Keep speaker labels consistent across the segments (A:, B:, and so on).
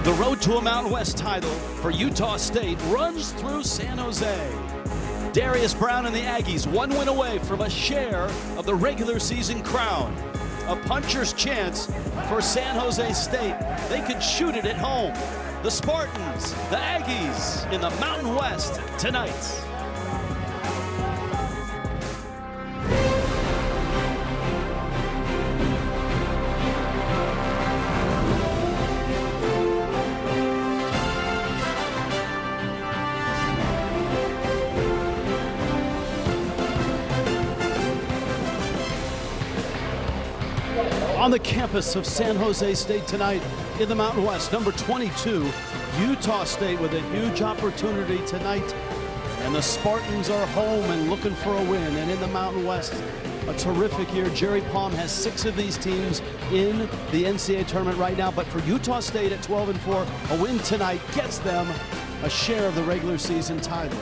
A: The road to a Mountain West title for Utah State runs through San Jose. Darius Brown and the Aggies 1 win away from a share of the regular season crown. A puncher's chance for San Jose State. They could shoot it at home. The Spartans, the Aggies in the Mountain West tonight. On the campus of San Jose State tonight in the Mountain West, number 22, Utah State with a huge opportunity tonight. And the Spartans are home and looking for a win. And in the Mountain West, a terrific year. Jerry Palm has 6 of these teams in the NCAA tournament right now. But for Utah State at 12-4, a win tonight gets them a share of the regular season title.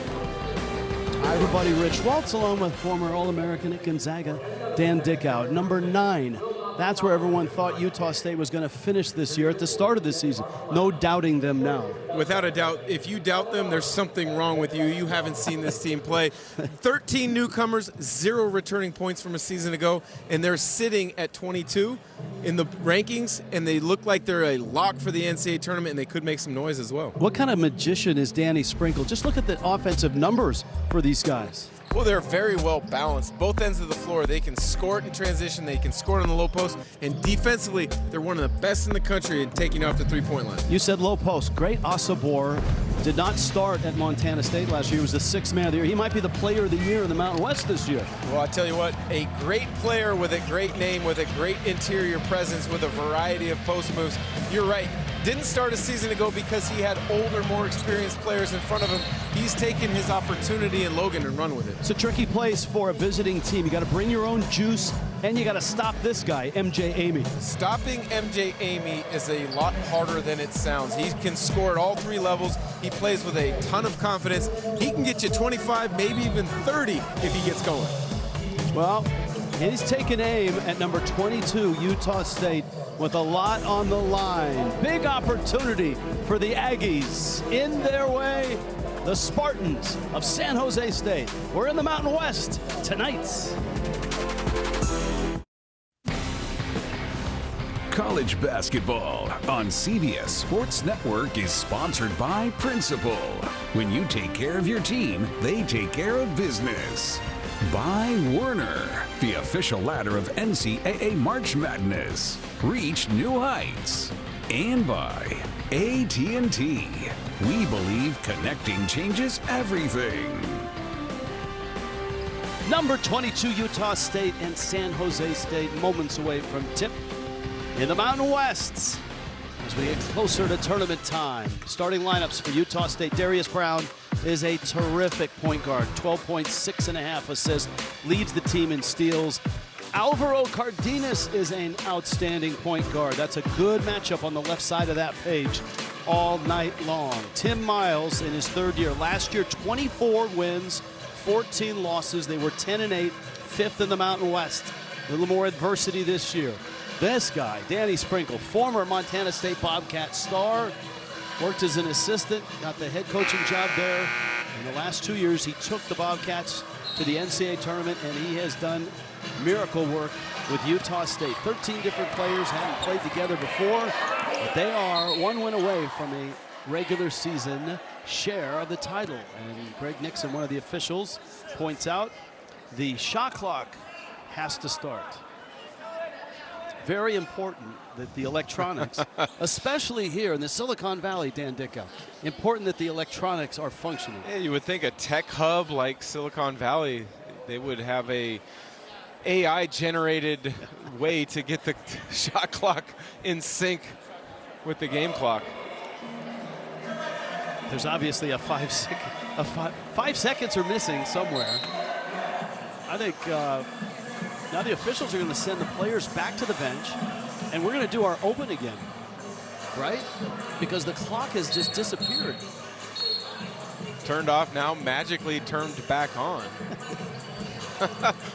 A: Hi everybody, Rich Waltz along with former All-American at Gonzaga, Dan Dickow. Number 9. That's where everyone thought Utah State was going to finish this year at the start of the season. No doubting them now.
B: Without a doubt, if you doubt them, there's something wrong with you. You haven't seen this team play. 13 newcomers, 0 returning points from a season ago, and they're sitting at 22 in the rankings, and they look like they're a lock for the NCAA tournament, and they could make some noise as well.
A: What kind of magician is Danny Sprinkle? Just look at the offensive numbers for these guys.
B: Well, they're very well balanced. Both ends of the floor, they can score it in transition, they can score it on the low post, and defensively, they're one of the best in the country in taking off the three-point line.
A: You said low post. Great Asabor did not start at Montana State last year. He was the 6th man of the year. He might be the player of the year in the Mountain West this year.
B: Well, I tell you what, a great player with a great name, with a great interior presence, with a variety of post moves. You're right. Didn't start a season ago because he had older, more experienced players in front of him. He's taken his opportunity in Logan and run with it.
A: It's a tricky place for a visiting team. You got to bring your own juice, and you got to stop this guy, MJ Amy.
B: Stopping MJ Amy is a lot harder than it sounds. He can score at all 3 levels. He plays with a ton of confidence. He can get you 25, maybe even 30 if he gets going.
A: Well, he's taking aim at number 22, Utah State, with a lot on the line. Big opportunity for the Aggies. In their way, the Spartans of San Jose State. We're in the Mountain West tonight.
C: College basketball on CBS Sports Network is sponsored by Principal. When you take care of your team, they take care of business. By Werner, the official ladder of NCAA March Madness. Reach new heights. And by AT&T. We believe connecting changes everything.
A: Number 22, Utah State and San Jose State, moments away from tip in the Mountain West. As we get closer to tournament time, starting lineups for Utah State. Darius Brown is a terrific point guard, 12 points, 6.5 assists, leads the team in steals. Alvaro Cardenas is an outstanding point guard. That's a good matchup on the left side of that page all night long. Tim Miles in his 3rd year. Last year, 24 wins, 14 losses. They were 10-8, 5th in the Mountain West. A little more adversity this year. This guy, Danny Sprinkle, former Montana State Bobcat star, worked as an assistant, got the head coaching job there. In the last 2 years, he took the Bobcats to the NCAA tournament, and he has done miracle work with Utah State. 13 different players hadn't played together before, but they are 1 win away from a regular season share of the title. And Greg Nixon, one of the officials, points out the shot clock has to start. Very important that the electronics, especially here in the Silicon Valley, Dan Dickow, important that the electronics are functioning.
D: Yeah, you would think a tech hub like Silicon Valley, they would have a AI-generated way to get the shot clock in sync with the game clock.
A: There's obviously a 5 seconds are missing somewhere. I think now the officials are going to send the players back to the bench, and we're going to do our open again, right? Because the clock has just disappeared.
D: Turned off, now magically turned back on.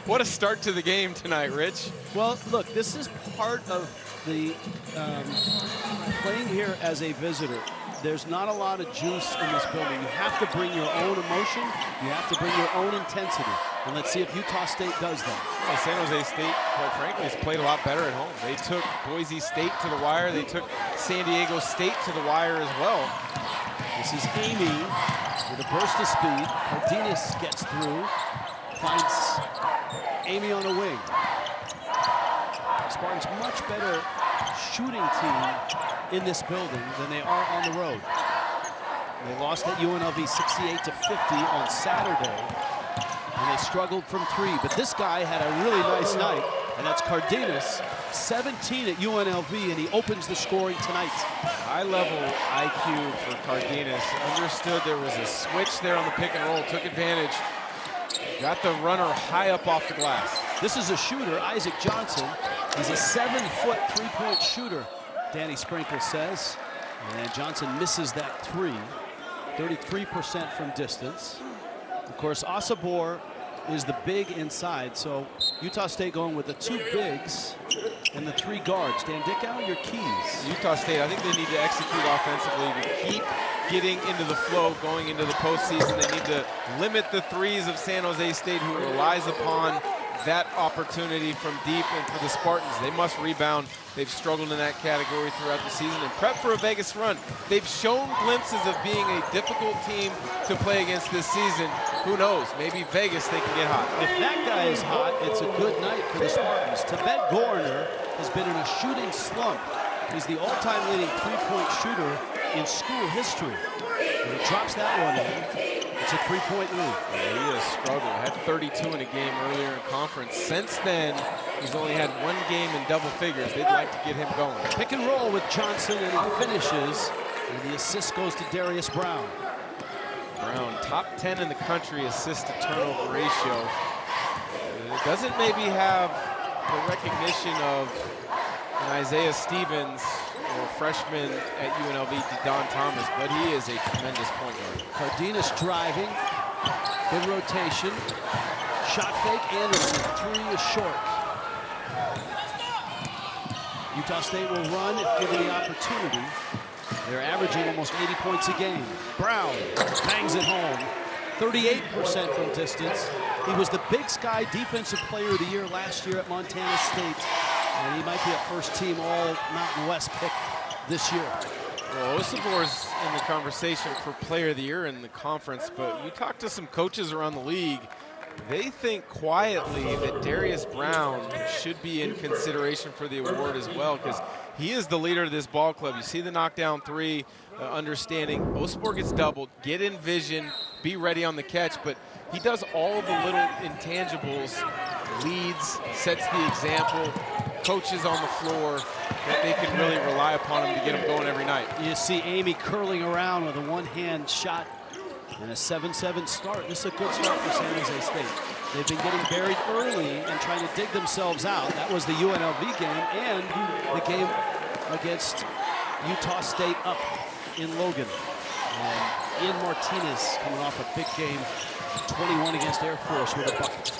D: What a start to the game tonight, Rich.
A: Well, look, this is part of Playing here as a visitor, there's not a lot of juice in this building. You have to bring your own emotion. You have to bring your own intensity. And let's see if Utah State does that.
D: Well, San Jose State, quite frankly, has played a lot better at home. They took Boise State to the wire. They took San Diego State to the wire as well.
A: This is Amy with a burst of speed. Cardenas gets through, finds Amy on the wing. Spartans much better shooting team in this building than they are on the road. They lost at UNLV 68-50 on Saturday, and they struggled from three. But this guy had a really nice night, and that's Cardenas, 17 at UNLV, and he opens the scoring tonight.
D: High-level IQ for Cardenas. Understood there was a switch there on the pick and roll, took advantage. Got the runner high up off the glass.
A: This is a shooter, Isaac Johnson. He's a 7-foot three-point shooter, Danny Sprinkle says. And Johnson misses that three, 33% from distance. Of course, Asabor is the big inside, so Utah State going with the two bigs and the three guards. Dan Dickow, your keys.
D: Utah State, I think they need to execute offensively to keep getting into the flow going into the postseason. They need to limit the threes of San Jose State, who relies upon that opportunity from deep. And for the Spartans, they must rebound. They've struggled in that category throughout the season and prep for a Vegas run. They've shown glimpses of being a difficult team to play against this season. Who knows? Maybe Vegas, they can get hot.
A: If that guy is hot, it's a good night for the Spartans. Tibet Gorner has been in a shooting slump. He's the all-time leading three-point shooter in school history. And he drops that one in. It's a three-point lead.
D: Yeah, he has struggled. Had 32 in a game earlier in conference. Since then, he's only had one game in double figures. They'd like to get him going.
A: Pick and roll with Johnson, and he finishes. And the assist goes to Darius Brown.
D: Brown, top 10 in the country assist to turnover ratio. It doesn't maybe have the recognition of an Isaiah Stevens or freshman at UNLV, Don Thomas, but he is a tremendous point guard.
A: Cardenas driving, good rotation, shot fake, Anderson, three is short. Utah State will run if given the opportunity. They're averaging almost 80 points a game. Brown bangs it home, 38% from distance. He was the Big Sky Defensive Player of the Year last year at Montana State, and he might be a first-team All-Mountain West pick this year.
D: Well, Osabor's in the conversation for Player of the Year in the conference, but you talk to some coaches around the league, they think quietly that Darius Brown should be in consideration for the award as well, because he is the leader of this ball club. You see the knockdown three, understanding Osabor gets doubled, get in vision, be ready on the catch, but he does all the little intangibles, leads, sets the example, coaches on the floor, that they can really rely upon him to get him going every night.
A: You see Amy curling around with a one-hand shot and a 7-7 start. This is a good start for San Jose State. They've been getting buried early and trying to dig themselves out. That was the UNLV game and the game against Utah State up in Logan. And Ian Martinez coming off a big game, 21 against Air Force with a bucket.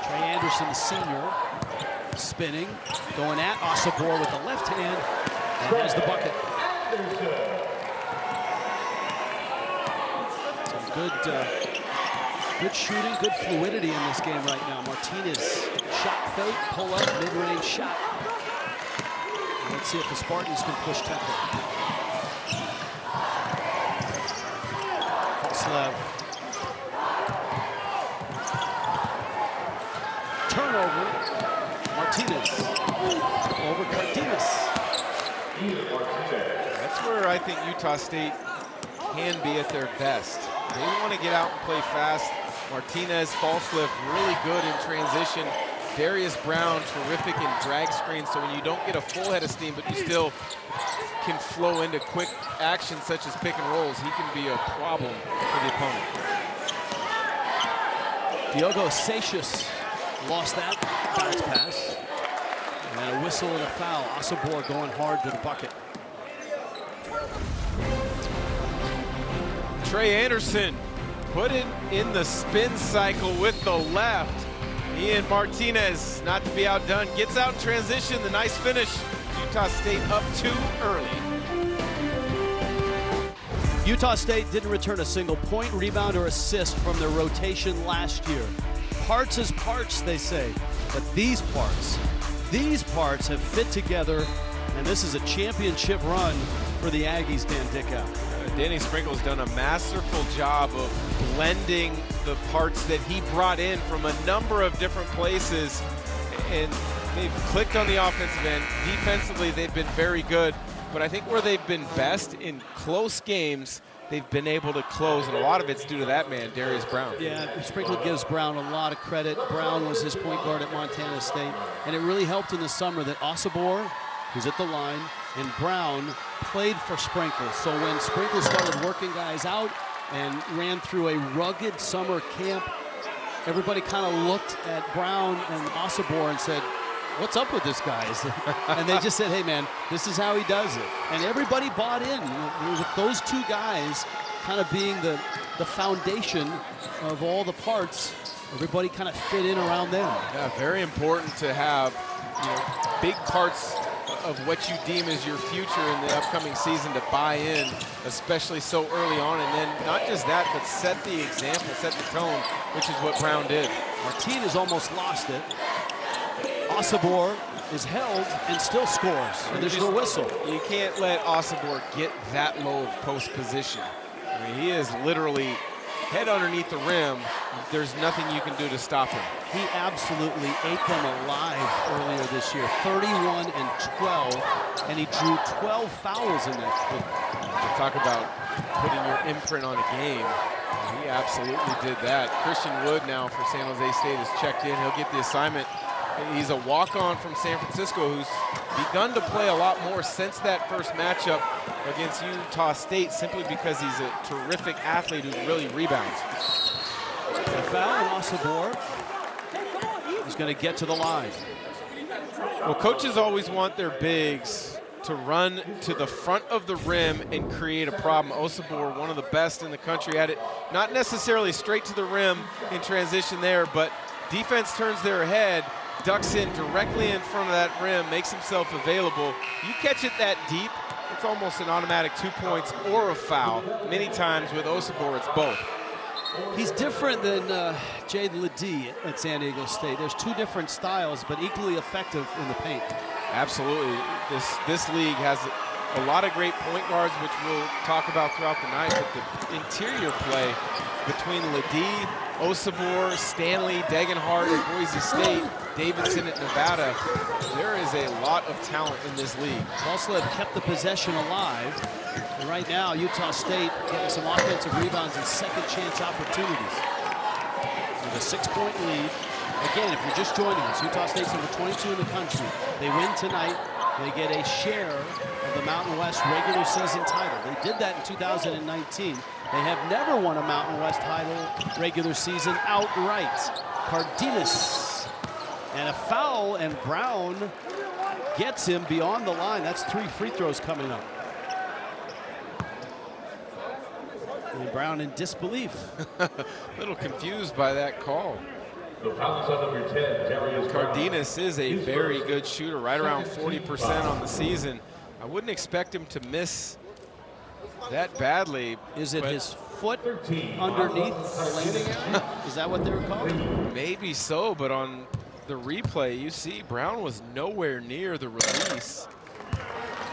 A: Trey Anderson, the senior, spinning, going at Asabor with the left hand, and has the bucket. Good shooting, good fluidity in this game right now. Martinez, shot fake, pull up, mid-range shot. Let's see if the Spartans can push tempo. Falslev. Turnover. Martinez. Over Cardenas.
D: That's where I think Utah State can be at their best. They want to get out and play fast. Martinez, Falslev, really good in transition. Darius Brown, terrific in drag screens, so when you don't get a full head of steam, but you still can flow into quick action such as pick and rolls, he can be a problem for the opponent.
A: Diogo Seixas lost that bounce pass. And a whistle and a foul. Asabor going hard to the bucket.
D: Trey Anderson put it in the spin cycle with the left. Ian Martinez, not to be outdone, gets out in transition. The nice finish. Utah State up 2 early.
A: Utah State didn't return a single point, rebound, or assist from their rotation last year. Parts is parts, they say, but these parts have fit together, and this is a championship run for the Aggies, Dan Dickow.
D: Danny Sprinkle's done a masterful job of blending the parts that he brought in from a number of different places, and they've clicked on the offensive end. Defensively, they've been very good, but I think where they've been best in close games, they've been able to close, and a lot of it's due to that man, Darius Brown.
A: Yeah, Sprinkle gives Brown a lot of credit. Brown was his point guard at Montana State, and it really helped in the summer that Osibor, who's at the line, and Brown played for Sprinkle. So when Sprinkle started working guys out and ran through a rugged summer camp, everybody kind of looked at Brown and Osibor and said, what's up with this guy? And they just said, hey man, this is how he does it. And everybody bought in with those two guys kind of being the foundation of all the parts. Everybody kind of fit in around them.
D: Yeah, very important to have, big parts of what you deem as your future in the upcoming season to buy in, especially so early on. And then not just that, but set the example, set the tone, which is what Brown did.
A: Martinez almost lost it. Osibor is held and still scores, and there's no whistle.
D: You can't let Osibor get that low of post position. I mean, he is literally head underneath the rim. There's nothing you can do to stop him.
A: He absolutely ate them alive earlier this year, 31 and 12, and he drew 12 fouls in that game.
D: Talk about putting your imprint on a game. He absolutely did that. Christian Wood now for San Jose State has checked in. He'll get the assignment. He's a walk-on from San Francisco who's begun to play a lot more since that first matchup against Utah State, simply because he's a terrific athlete who really rebounds.
A: The foul, and Osibor is going to get to the line.
D: Well, coaches always want their bigs to run to the front of the rim and create a problem. Osibor, one of the best in the country at it, not necessarily straight to the rim in transition there, but defense turns their head, ducks in directly in front of that rim, makes himself available. You catch it that deep, it's almost an automatic 2 points or a foul. Many times with Osibor, it's both.
A: He's different than Jade Ledee at San Diego State. There's two different styles, but equally effective in the paint.
D: Absolutely. This league has a lot of great point guards, which we'll talk about throughout the night, but the interior play between Ledee, Osibor, Stanley, Degenhardt at Boise State, Davidson at Nevada, there is a lot of talent in this league.
A: Also have kept the possession alive. And right now, Utah State getting some offensive rebounds and second chance opportunities. With a 6-point lead. Again, if you're just joining us, Utah State's number 22 in the country. They win tonight. They get a share of the Mountain West regular season title. They did that in 2019. They have never won a Mountain West title regular season outright. Cardenas. And a foul, and Brown gets him beyond the line. That's 3 free throws coming up. And Brown in disbelief.
D: A little confused by that call. Cardenas is a very good shooter, right around 40% on the season. I wouldn't expect him to miss that badly.
A: Is it his foot underneath the landing area? Is that what they were calling?
D: Maybe so, but on the replay, you see Brown was nowhere near the release.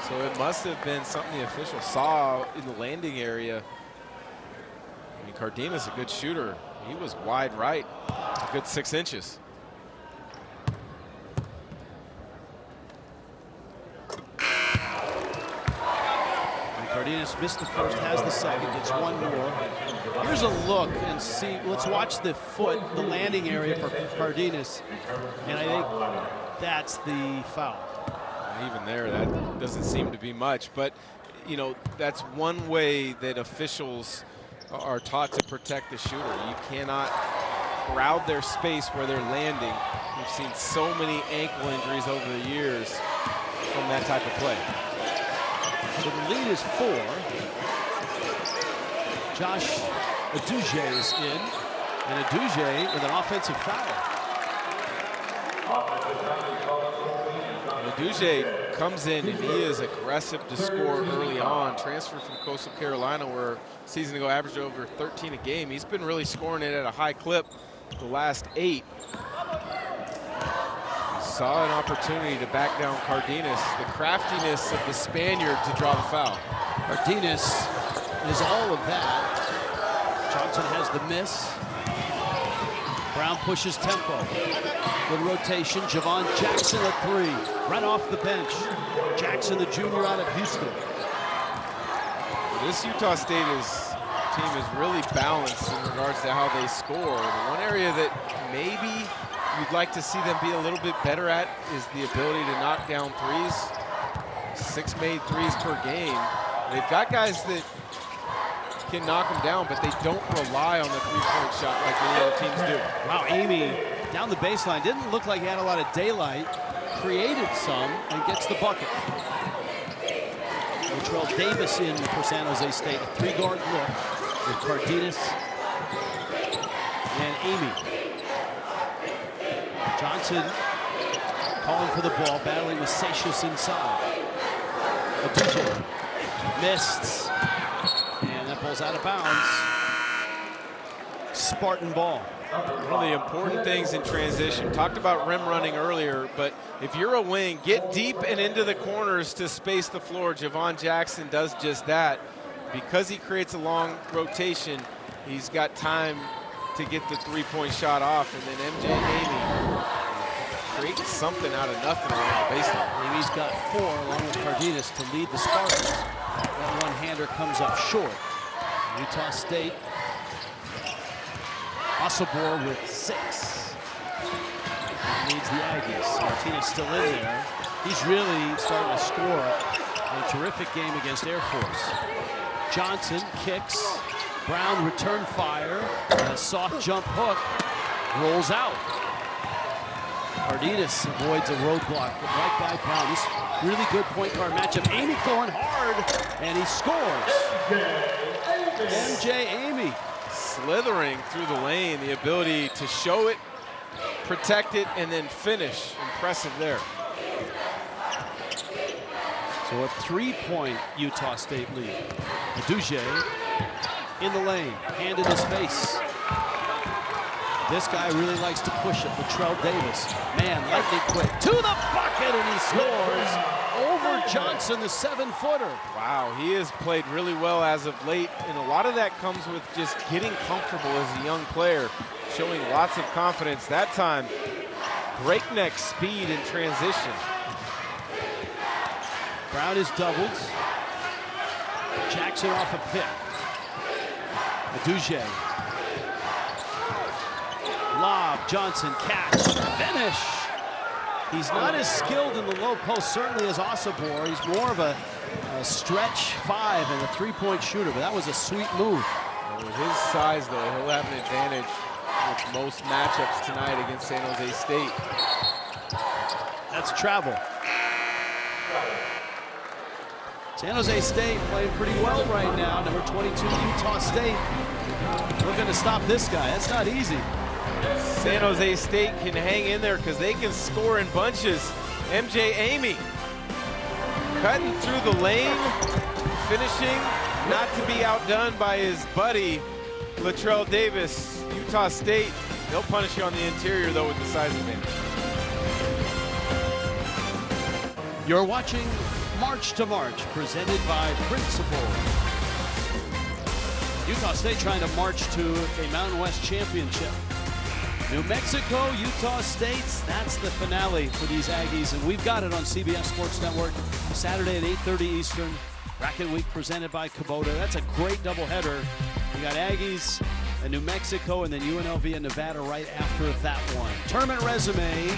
D: So it must have been something the official saw in the landing area. I mean, Cardenas is a good shooter. He was wide right, a good 6 inches.
A: And Cardenas missed the first, has the second, gets one more. Here's a look and see, let's watch the foot, the landing area for Cardenas. And I think that's the foul.
D: Even there, that doesn't seem to be much, but that's one way that officials are taught to protect the shooter. You cannot crowd their space where they're landing. We've seen so many ankle injuries over the years from that type of play.
A: So the lead is 4. Josh Aduje is in, and Aduje with an offensive foul.
D: Duje comes in and he is aggressive to score early on. Transferred from Coastal Carolina, where a season ago averaged over 13 a game. He's been really scoring it at a high clip the last 8. Saw an opportunity to back down Cardenas. The craftiness of the Spaniard to draw the foul.
A: Cardenas is all of that. Johnson has the miss. Brown pushes tempo. Good rotation. Javon Jackson at 3. Right off the bench. Jackson, the junior out of Houston.
D: This Utah State team is really balanced in regards to how they score. The one area that maybe you'd like to see them be a little bit better at is the ability to knock down threes. 6 made threes per game. They've got guys that can knock them down, but they don't rely on the three-point shot like many other teams do.
A: Wow, Amy down the baseline. Didn't look like he had a lot of daylight. Created some and gets the bucket. Latrell Davis in for San Jose State. A 3-guard look with Cardenas and Amy. Johnson calling for the ball, battling with Seixas inside. Aduje missed, and that ball's out of bounds. Spartan ball.
D: One of the important things in transition, talked about rim running earlier, but if you're a wing, get deep and into the corners to space the floor. Javon Jackson does just that. Because he creates a long rotation, he's got time to get the three-point shot off, and then MJ Amy creating something out of nothing around the baseline.
A: Amy's got 4 along with Cardenas to lead the Spartans. That one-hander comes up short. Utah State. Ossobor with 6. Leads the Aggies. Martinez still in there. He's really starting to score a terrific game against Air Force. Johnson kicks. Brown return fire. A soft jump hook. Rolls out. Cardenas avoids a roadblock right by Brown. This really good point guard matchup. Amy going hard, and he scores. MJ Amy.
D: Slithering through the lane, the ability to show it, protect it, and then finish. Impressive there.
A: So a 3-point Utah State lead. Aduje in the lane, hand in his face. This guy really likes to push it. Latrell Davis, man, lightning quick to the bucket, and he scores over Johnson, the 7-footer.
D: Wow, he has played really well as of late, and a lot of that comes with just getting comfortable as a young player, showing lots of confidence. That time, breakneck speed in transition.
A: Brown is doubled. Jackson off a pick. Aduje. Lob, Johnson, catch, finish. He's not as skilled in the low post, certainly as Ossobor. He's more of a stretch 5 and a 3-point shooter, but that was a sweet move.
D: With his size, though, he'll have an advantage with most matchups tonight against San Jose State.
A: That's travel. San Jose State playing pretty well right now. Number 22, Utah State. Looking to stop this guy. That's not easy.
D: San Jose State can hang in there because they can score in bunches. MJ Amy cutting through the lane, finishing, not to be outdone by his buddy, Latrell Davis. Utah State, they'll punish you on the interior, though, with the size advantage.
A: You're watching March to March, presented by Principal. Utah State trying to march to a Mountain West championship. New Mexico, Utah State, that's the finale for these Aggies, and we've got it on CBS Sports Network Saturday at 8:30 Eastern. Bracket Week presented by Kubota. That's a great doubleheader. We got Aggies and New Mexico, and then UNLV and Nevada right after that one. Tournament resume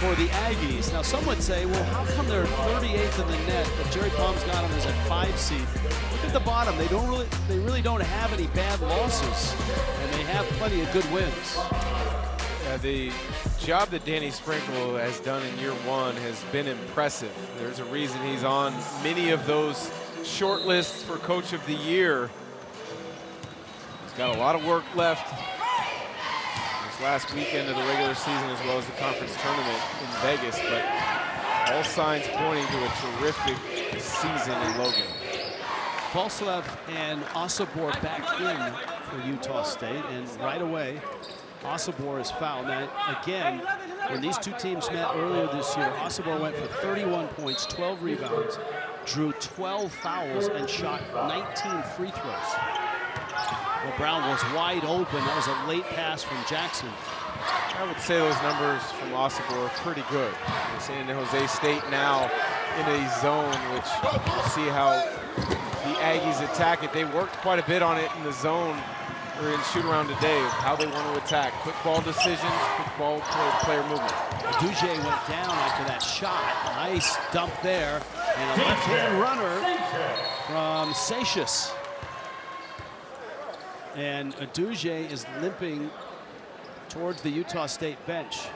A: for the Aggies. Now, some would say, well, how come they're 38th in the net, but Jerry Palm's got them as a 5 seed? Look at the bottom. They really don't have any bad losses, and they have plenty of good wins.
D: The job that Danny Sprinkle has done in year 1 has been impressive. There's a reason he's on many of those short lists for Coach of the Year. He's got a lot of work left. This last weekend of the regular season, as well as the conference tournament in Vegas, but all signs pointing to a terrific season in Logan.
A: Falslev and Osobor back in for Utah State, and right away, Osobor is fouled. Now, again, when these two teams met earlier this year, Osobor went for 31 points, 12 rebounds, drew 12 fouls, and shot 19 free throws. Well, Brown was wide open. That was a late pass from Jackson.
D: I would say those numbers from Osobor are pretty good. San Jose State now in a zone, which we'll see how the Aggies attack it. They worked quite a bit on it in the zone or in shoot around today, how they want to attack. Quick ball decisions, quick ball player movement.
A: Duje went down after that shot. Nice dump there. And a left-hand runner from Satius. And Duje is limping towards the Utah State bench.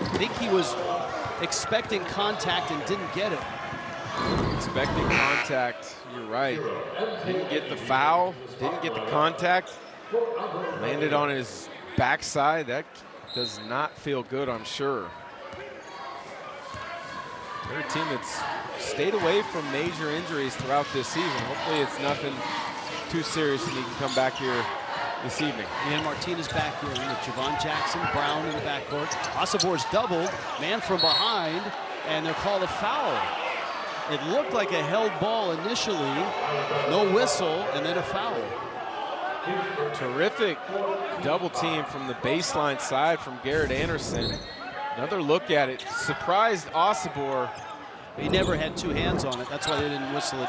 A: I think he was expecting contact and didn't get it.
D: Expecting contact, you're right. Didn't get the foul, didn't get the contact. Landed on his backside. That does not feel good, I'm sure. They're a team that's stayed away from major injuries throughout this season. Hopefully it's nothing too serious and he can come back here this evening.
A: And Martinez back here with Javon Jackson, Brown in the backcourt. Osobor's doubled, man from behind, and they're called a foul. It looked like a held ball initially, no whistle, and then a foul.
D: Terrific double team from the baseline side from Garrett Anderson. Another look at it. Surprised Osobor.
A: He never had two hands on it. That's why they didn't whistle it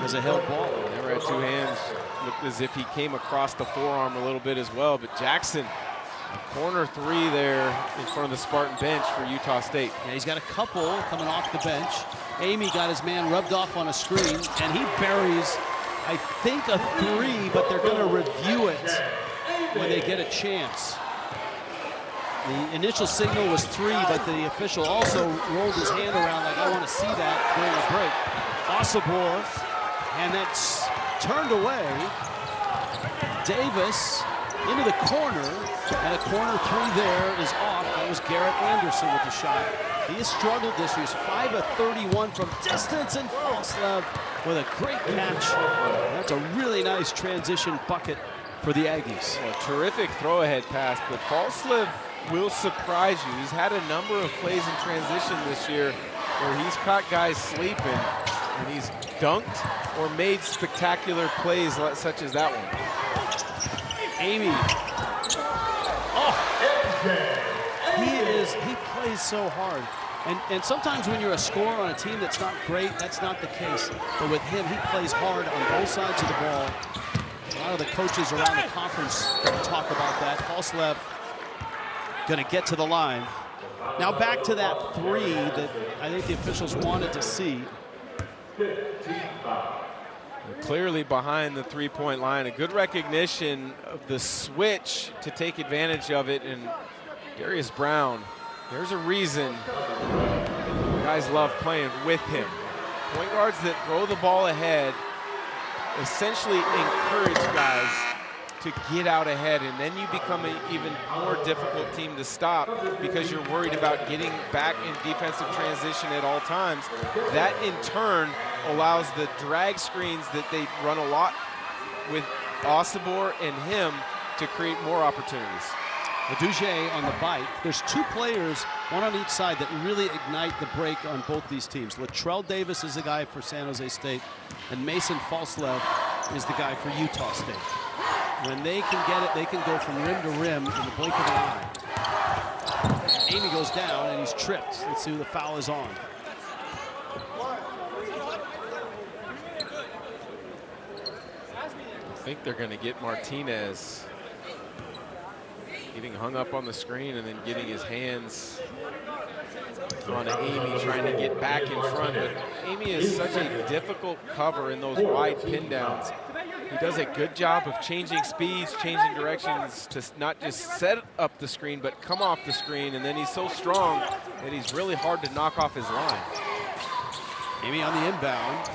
A: as a held ball.
D: Never had two hands. Looked as if he came across the forearm a little bit as well. But Jackson, a corner three there in front of the Spartan bench for Utah State.
A: Yeah, he's got a couple coming off the bench. Amy got his man rubbed off on a screen, and he buries, I think, a three, but they're going to review it when they get a chance. The initial signal was three, but the official also rolled his hand around like, I want to see that during the break. Osobor, and that's turned away. Davis into the corner, and a corner three there is off. That was Garrett Anderson with the shot. He has struggled this year. He's 5 of 31 from distance, and Falslev with a great catch. That's a really nice transition bucket for the Aggies.
D: Well, a terrific throw-ahead pass, but Falslev will surprise you. He's had a number of plays in transition this year where he's caught guys sleeping, and he's dunked or made spectacular plays such as that one.
A: Amy. Oh! He plays so hard. And sometimes when you're a scorer on a team that's not great, that's not the case. But with him, he plays hard on both sides of the ball. A lot of the coaches around the conference talk about that. Falslev going to get to the line. Now back to that three that I think the officials wanted to see.
D: Clearly behind the three-point line. A good recognition of the switch to take advantage of it. And Darius Brown, there's a reason guys love playing with him. Point guards that throw the ball ahead essentially encourage guys to get out ahead, and then you become an even more difficult team to stop because you're worried about getting back in defensive transition at all times. That in turn allows the drag screens that they run a lot with Osobor and him to create more opportunities.
A: Duje on the bite. There's two players, one on each side, that really ignite the break on both these teams. Latrell Davis is the guy for San Jose State, and Mason Falslev is the guy for Utah State. When they can get it, they can go from rim to rim in the blink of an eye. Amy goes down, and he's tripped. Let's see who the foul is on.
D: I think they're going to get Martinez getting hung up on the screen and then getting his hands on Amy, trying to get back in front. But Amy is such a difficult cover in those wide pin downs. He does a good job of changing speeds, changing directions to not just set up the screen, but come off the screen. And then he's so strong that he's really hard to knock off his line.
A: Amy on the inbound.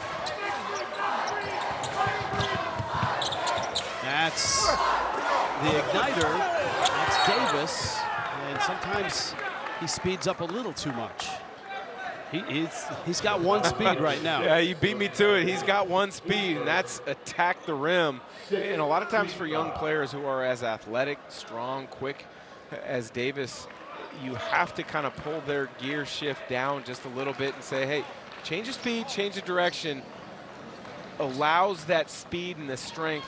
A: That's the igniter. That's Davis. and sometimes he speeds up a little too much. He's got one speed right now.
D: Yeah, you beat me to it. He's got one speed, and that's attack the rim. And a lot of times for young players who are as athletic, strong, quick as Davis, you have to kind of pull their gear shift down just a little bit and say, hey, change the speed, change the direction. Allows that speed and the strength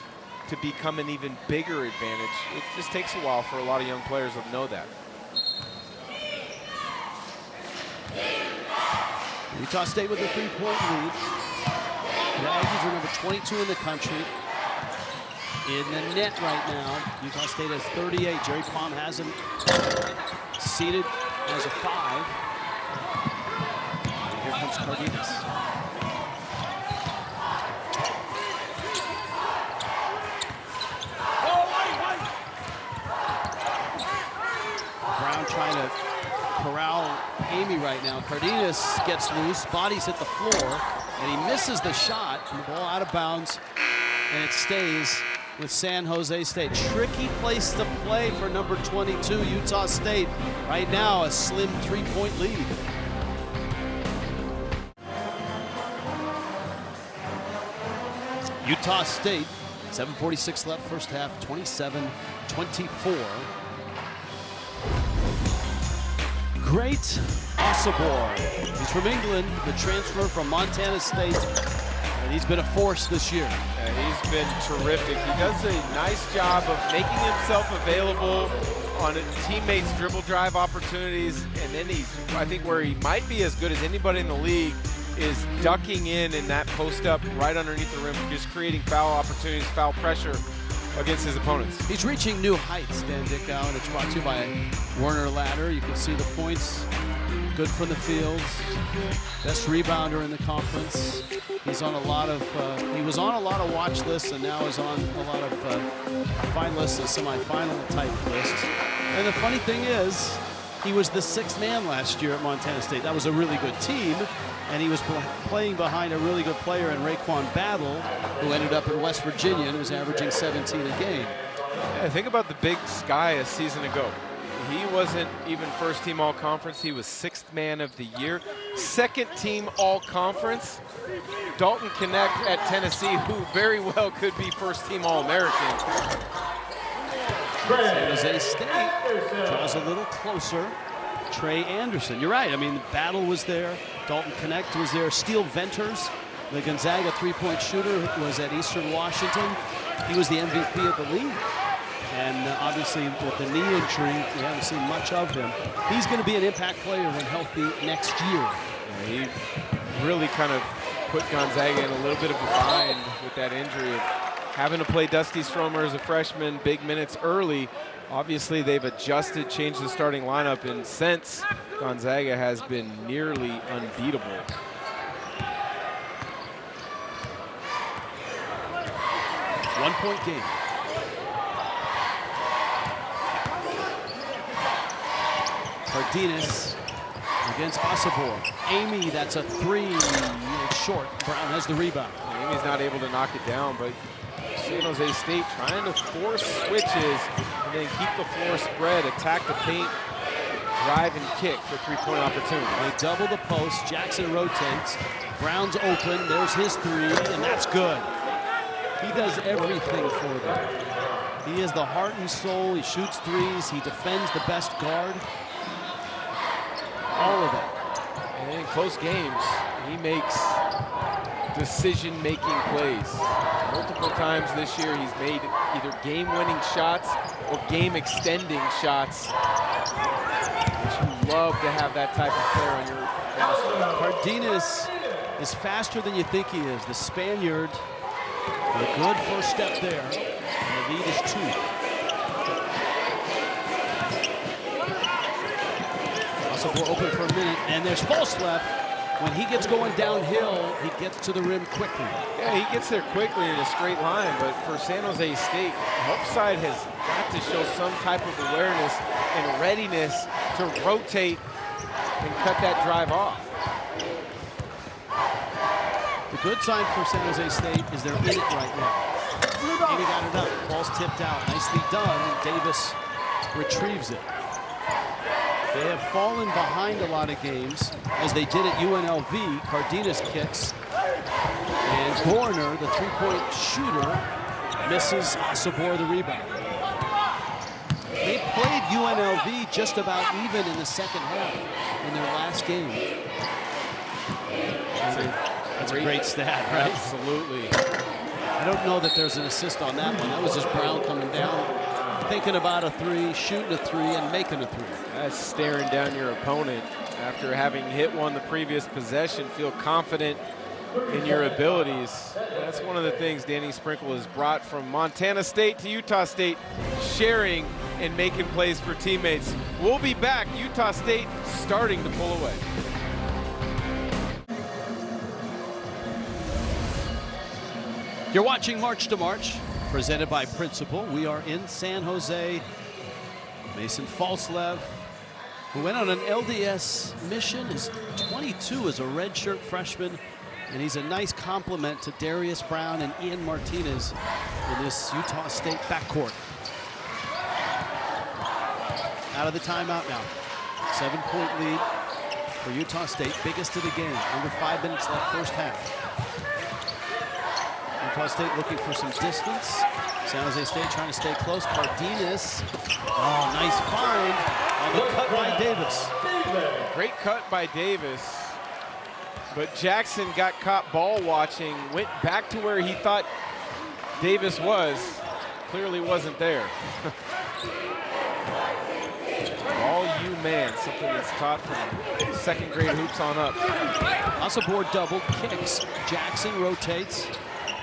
D: to become an even bigger advantage. It just takes a while for a lot of young players to know that.
A: Utah State with a 3-point lead. The Aggies are number 22 in the country. In the net right now, Utah State has 38. Jerry Palm has him seated as a 5. And here comes Cardenas. Brown trying to corral Amy right now. Cardenas gets loose, bodies hit the floor, and he misses the shot. And the ball out of bounds, and it stays with San Jose State. Tricky place to play for number 22, Utah State. Right now, a slim 3-point lead. Utah State, 7:46 left, first half, 27-24. Great Osabor. He's from England, the transfer from Montana State, and he's been a force this year.
D: Yeah, he's been terrific. He does a nice job of making himself available on teammates' dribble drive opportunities, and then I think where he might be as good as anybody in the league is ducking in that post up right underneath the rim, just creating foul opportunities, foul pressure against his opponents.
A: He's reaching new heights, Dan Dickow, and it's brought to you by Werner Ladder. You can see the points, good from the field, best rebounder in the conference. He's on a lot of, he was on a lot of watch lists and now is on a lot of finalists and semifinal type lists. And the funny thing is, he was the 6th man last year at Montana State. That was a really good team, and he was playing behind a really good player in Raekwon Battle, who ended up in West Virginia and was averaging 17 a game.
D: Yeah, think about the Big Sky a season ago. He wasn't even first team all-conference. He was 6th man of the year. 2nd team all-conference. Dalton Connect at Tennessee, who very well could be first team all-American.
A: San Jose State draws a little closer. Trey Anderson, you're right. I mean, the Battle was there. Dalton Connect was there. Steel Venters, the Gonzaga 3-point shooter, was at Eastern Washington. He was the MVP of the league. And obviously, with the knee injury, we haven't seen much of him. He's going to be an impact player when healthy next year.
D: Yeah, he really kind of put Gonzaga in a little bit of a bind with that injury of having to play Dusty Stromer as a freshman, big minutes early. Obviously, they've adjusted, changed the starting lineup, and since Gonzaga has been nearly unbeatable.
A: One-point game. Cardenas against Osabor. Amy, that's a 3. It's short. Brown has the rebound.
D: Amy's not able to knock it down, but San Jose State trying to force switches and then keep the floor spread, attack the paint, drive and kick for 3-point opportunity.
A: They double the post. Jackson rotates. Brown's open. There's his 3, and that's good. He does everything for them. He is the heart and soul. He shoots 3s. He defends the best guard. All of it.
D: And in close games, he makes decision-making plays. Multiple times this year, he's made either game-winning shots or game-extending shots. You love to have that type of player on your roster.
A: Cardenas is faster than you think he is. The Spaniard, a good first step there. And the lead is 2. We're open for a minute, and there's false left. When he gets going downhill, he gets to the rim quickly.
D: Yeah, he gets there quickly in a straight line, but for San Jose State, help side has got to show some type of awareness and readiness to rotate and cut that drive off.
A: The good sign for San Jose State is they're in it right now. Amy got it up. Ball's tipped out. Nicely done. Davis retrieves it. They have fallen behind a lot of games, as they did at UNLV. Cardenas kicks, and Gorner, the three-point shooter, misses Sabor the rebound. They played UNLV just about even in the second half in their last game. That's a great stat, right?
D: Absolutely.
A: I don't know that there's an assist on that one. That was just Brown coming down, thinking about a three, shooting a three, and making a three.
D: That's staring down your opponent after having hit one the previous possession. Feel confident in your abilities. That's one of the things Danny Sprinkle has brought from Montana State to Utah State, sharing and making plays for teammates. We'll be back. Utah State starting to pull away.
A: You're watching March to March, presented by Principal. We are in San Jose. Mason Falslev, who went on an LDS mission, is 22 as a redshirt freshman, and he's a nice complement to Darius Brown and Ian Martinez in this Utah State backcourt. Out of the timeout now. 7-point lead for Utah State, biggest of the game. Under 5 minutes left, first half. Utah State looking for some distance. San Jose State trying to stay close. Cardenas, oh, nice find on the cut by Davis.
D: Great cut by Davis, but Jackson got caught ball watching, went back to where he thought Davis was, clearly wasn't there. All you man, something that's taught from second grade hoops on up.
A: Osabor double, kicks, Jackson rotates.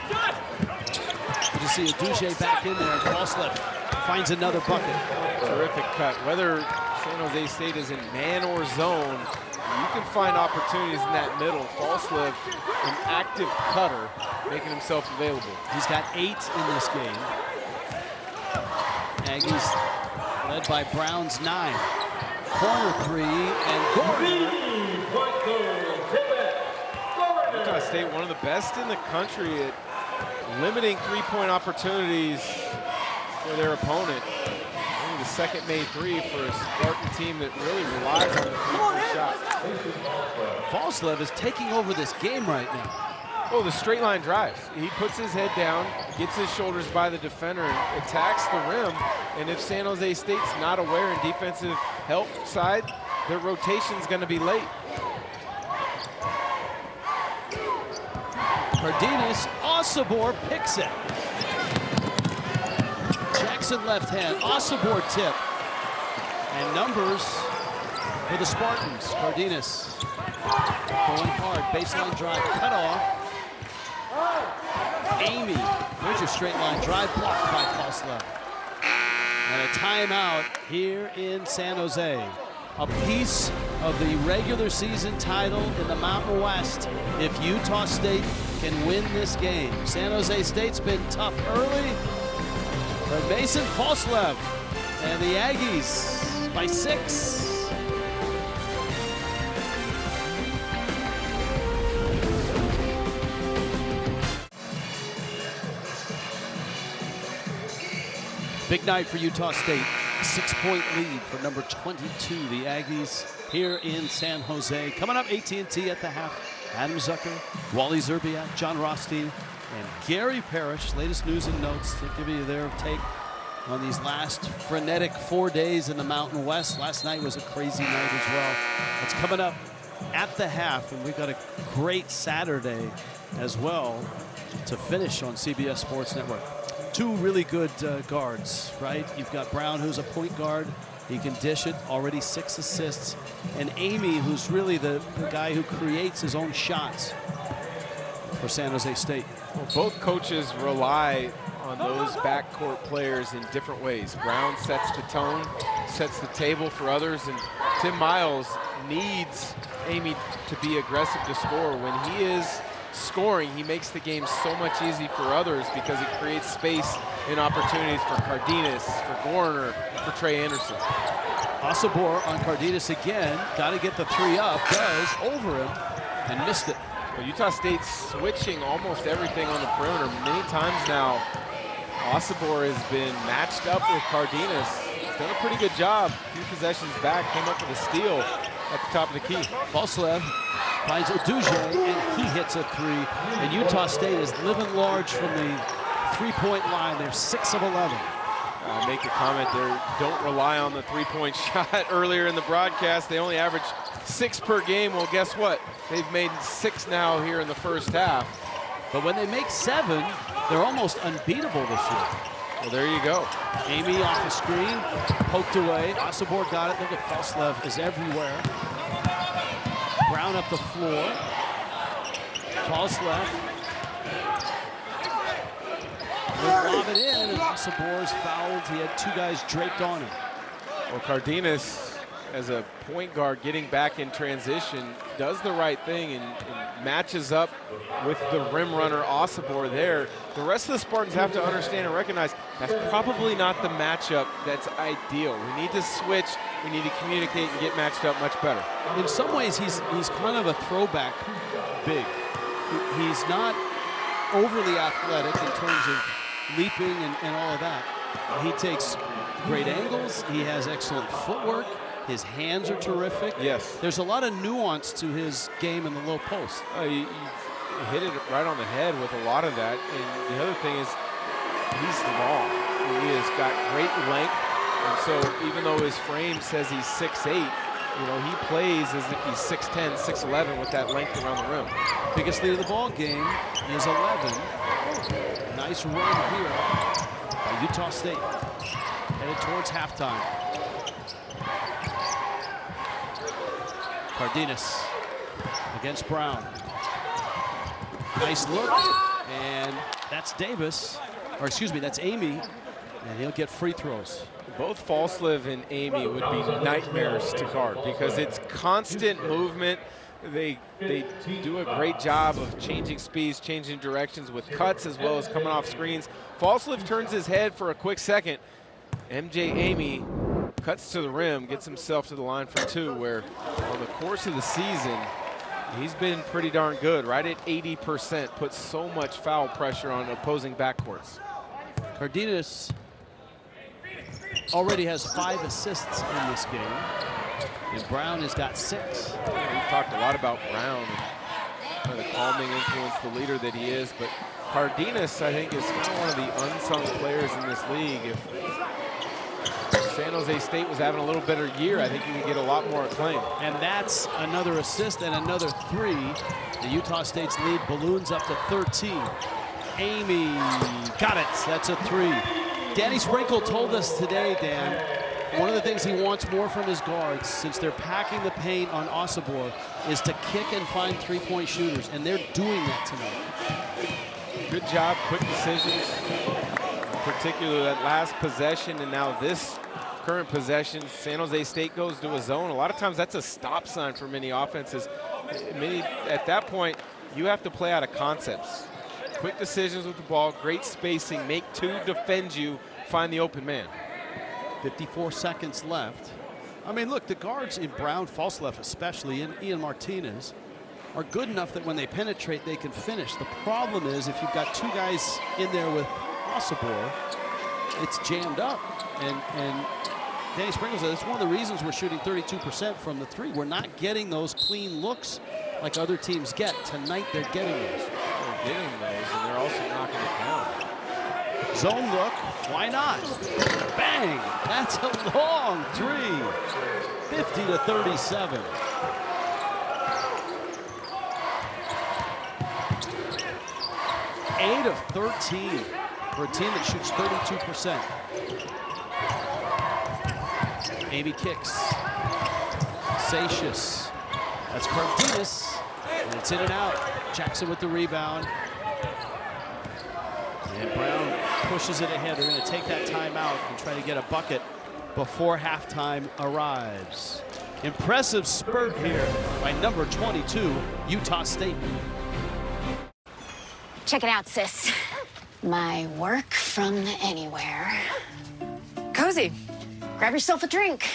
A: Good to see Adouche back in there. Falslev finds another bucket.
D: Terrific cut. Whether San Jose State is in man or zone, you can find opportunities in that middle. Falslev, an active cutter, making himself available.
A: He's got 8 in this game. Aggies led by Brown's 9. Corner 3, and Gordon.
D: Utah State, one of the best in the country at limiting three-point opportunities for their opponent. Only the second made three for a Spartan team that really relies on the three-point shot.
A: Falslev is taking over this game right now.
D: Oh, the straight line drives. He puts his head down, gets his shoulders by the defender, and attacks the rim. And if San Jose State's not aware in defensive help side, their rotation's going to be late.
A: Cardenas, Osabor picks it. Jackson left hand, Osabor tip. And numbers for the Spartans. Cardenas going hard, baseline drive, cut off. Amy, there's your straight line drive, blocked by Falslev. And a timeout here in San Jose. A piece of the regular season title in the Mountain West if Utah State can win this game. San Jose State's been tough early, but Mason Falslev and the Aggies by 6. Big night for Utah State. 6-point lead for number 22, the Aggies, here in San Jose. Coming up, AT&T at the half. Adam Zucker, Wally Zerbiak, John Rothstein, and Gary Parrish. Latest news and notes to give you their take on these last frenetic 4 days in the Mountain West. Last night was a crazy night as well. It's coming up at the half, and we've got a great Saturday as well to finish on CBS Sports Network. 2 really good guards, right? You've got Brown, who's a point guard. He can dish it, already 6 assists. And Amy, who's really the guy who creates his own shots for San Jose State.
D: Well, both coaches rely on those backcourt players in different ways. Brown sets the tone, sets the table for others, and Tim Miles needs Amy to be aggressive to score. When he is scoring, he makes the game so much easier for others because it creates space and opportunities for Cardenas, for Gorner, for Trey Anderson.
A: Osabor on Cardenas again. Got to get the 3 up. Does over him and missed it.
D: Well, Utah State's switching almost everything on the perimeter. Many times now, Osabor has been matched up with Cardenas. done a pretty good job. A few possessions back, came up with a steal at the top of the key.
A: Falslev finds Oduje, and he hits a three. And Utah State is living large from the three-point line. They're 6 of 11.
D: Make a comment there. Don't rely on the three-point shot. Earlier in the broadcast, they only average 6 per game. Well, guess what? They've made 6 now here in the first half.
A: But when they make 7, they're almost unbeatable this year.
D: Well, there you go.
A: Amy off the screen, poked away. Osibor got it. Look at Falslev is everywhere. Brown up the floor. Falslev will lob it in, and Osibor's fouled. He had 2 guys draped on him.
D: Well, Cardenas, as a point guard getting back in transition, does the right thing and matches up with the rim runner Osibor there. The rest of the Spartans have to understand and recognize that's probably not the matchup that's ideal. We need to switch, we need to communicate and get matched up much better.
A: In some ways, he's kind of a throwback big. He's not overly athletic in terms of leaping and all of that. He takes great angles, he has excellent footwork, his hands are terrific.
D: Yes.
A: There's a lot of nuance to his game in the low post.
D: You hit it right on the head with a lot of that. And the other thing is he's long. He has got great length. And so even though his frame says he's 6'8", you know, he plays as if he's 6'10", 6'11" with that length around the rim.
A: Biggest lead of the ball game is 11. Nice run here by Utah State. Headed towards halftime. Cardenas against Brown. Nice look, and that's Davis, or excuse me, that's Amy, and he'll get free throws.
D: Both Falslev and Amy would be nightmares to guard because it's constant movement. They do a great job of changing speeds, changing directions with cuts as well as coming off screens. Falslev turns his head for a quick second. MJ Amy cuts to the rim, gets himself to the line for 2, where on the course of the season, he's been pretty darn good, right at 80%, puts so much foul pressure on opposing backcourts.
A: Cardenas already has 5 assists in this game, and Brown has got 6.
D: We've talked a lot about Brown and the calming influence, the leader that he is, but Cardenas, I think, is kind of one of the unsung players in this league. If San Jose State was having a little better year, I think he would get a lot more acclaim.
A: And that's another assist and another 3. The Utah State's lead balloons up to 13. Amy got it. That's a 3. Danny Sprinkle told us today, Dan, one of the things he wants more from his guards, since they're packing the paint on Osibor, is to kick and find three-point shooters, and they're doing that tonight.
D: Good job, quick decisions, particularly that last possession, and now this current possession. San Jose State goes to a zone. A lot of times that's a stop sign for many offenses. At that point, you have to play out of concepts. Quick decisions with the ball, great spacing, make 2, defend you, find the open man.
A: 54 seconds left. I mean, look, the guards in Brown, Falslev especially, and Ian Martinez are good enough that when they penetrate, they can finish. The problem is if you've got 2 guys in there with Osibor, it's jammed up. And Danny Sprinkle said it's one of the reasons we're shooting 32% from the 3. We're not getting those clean looks like other teams get. Tonight, they're getting those.
D: They're getting those, and they're also knocking it down.
A: Zone look, why not? Bang! That's a long 3. 50-37. Eight of 13 for a team that shoots 32%. Amy kicks. Satius. That's Cardenas. And it's in and out. Jackson with the rebound. And Brown pushes it ahead. They're going to take that timeout and try to get a bucket before halftime arrives. Impressive spurt here by number 22, Utah State.
E: Check it out, sis. My work from anywhere.
F: Cozy.
E: Grab yourself a drink.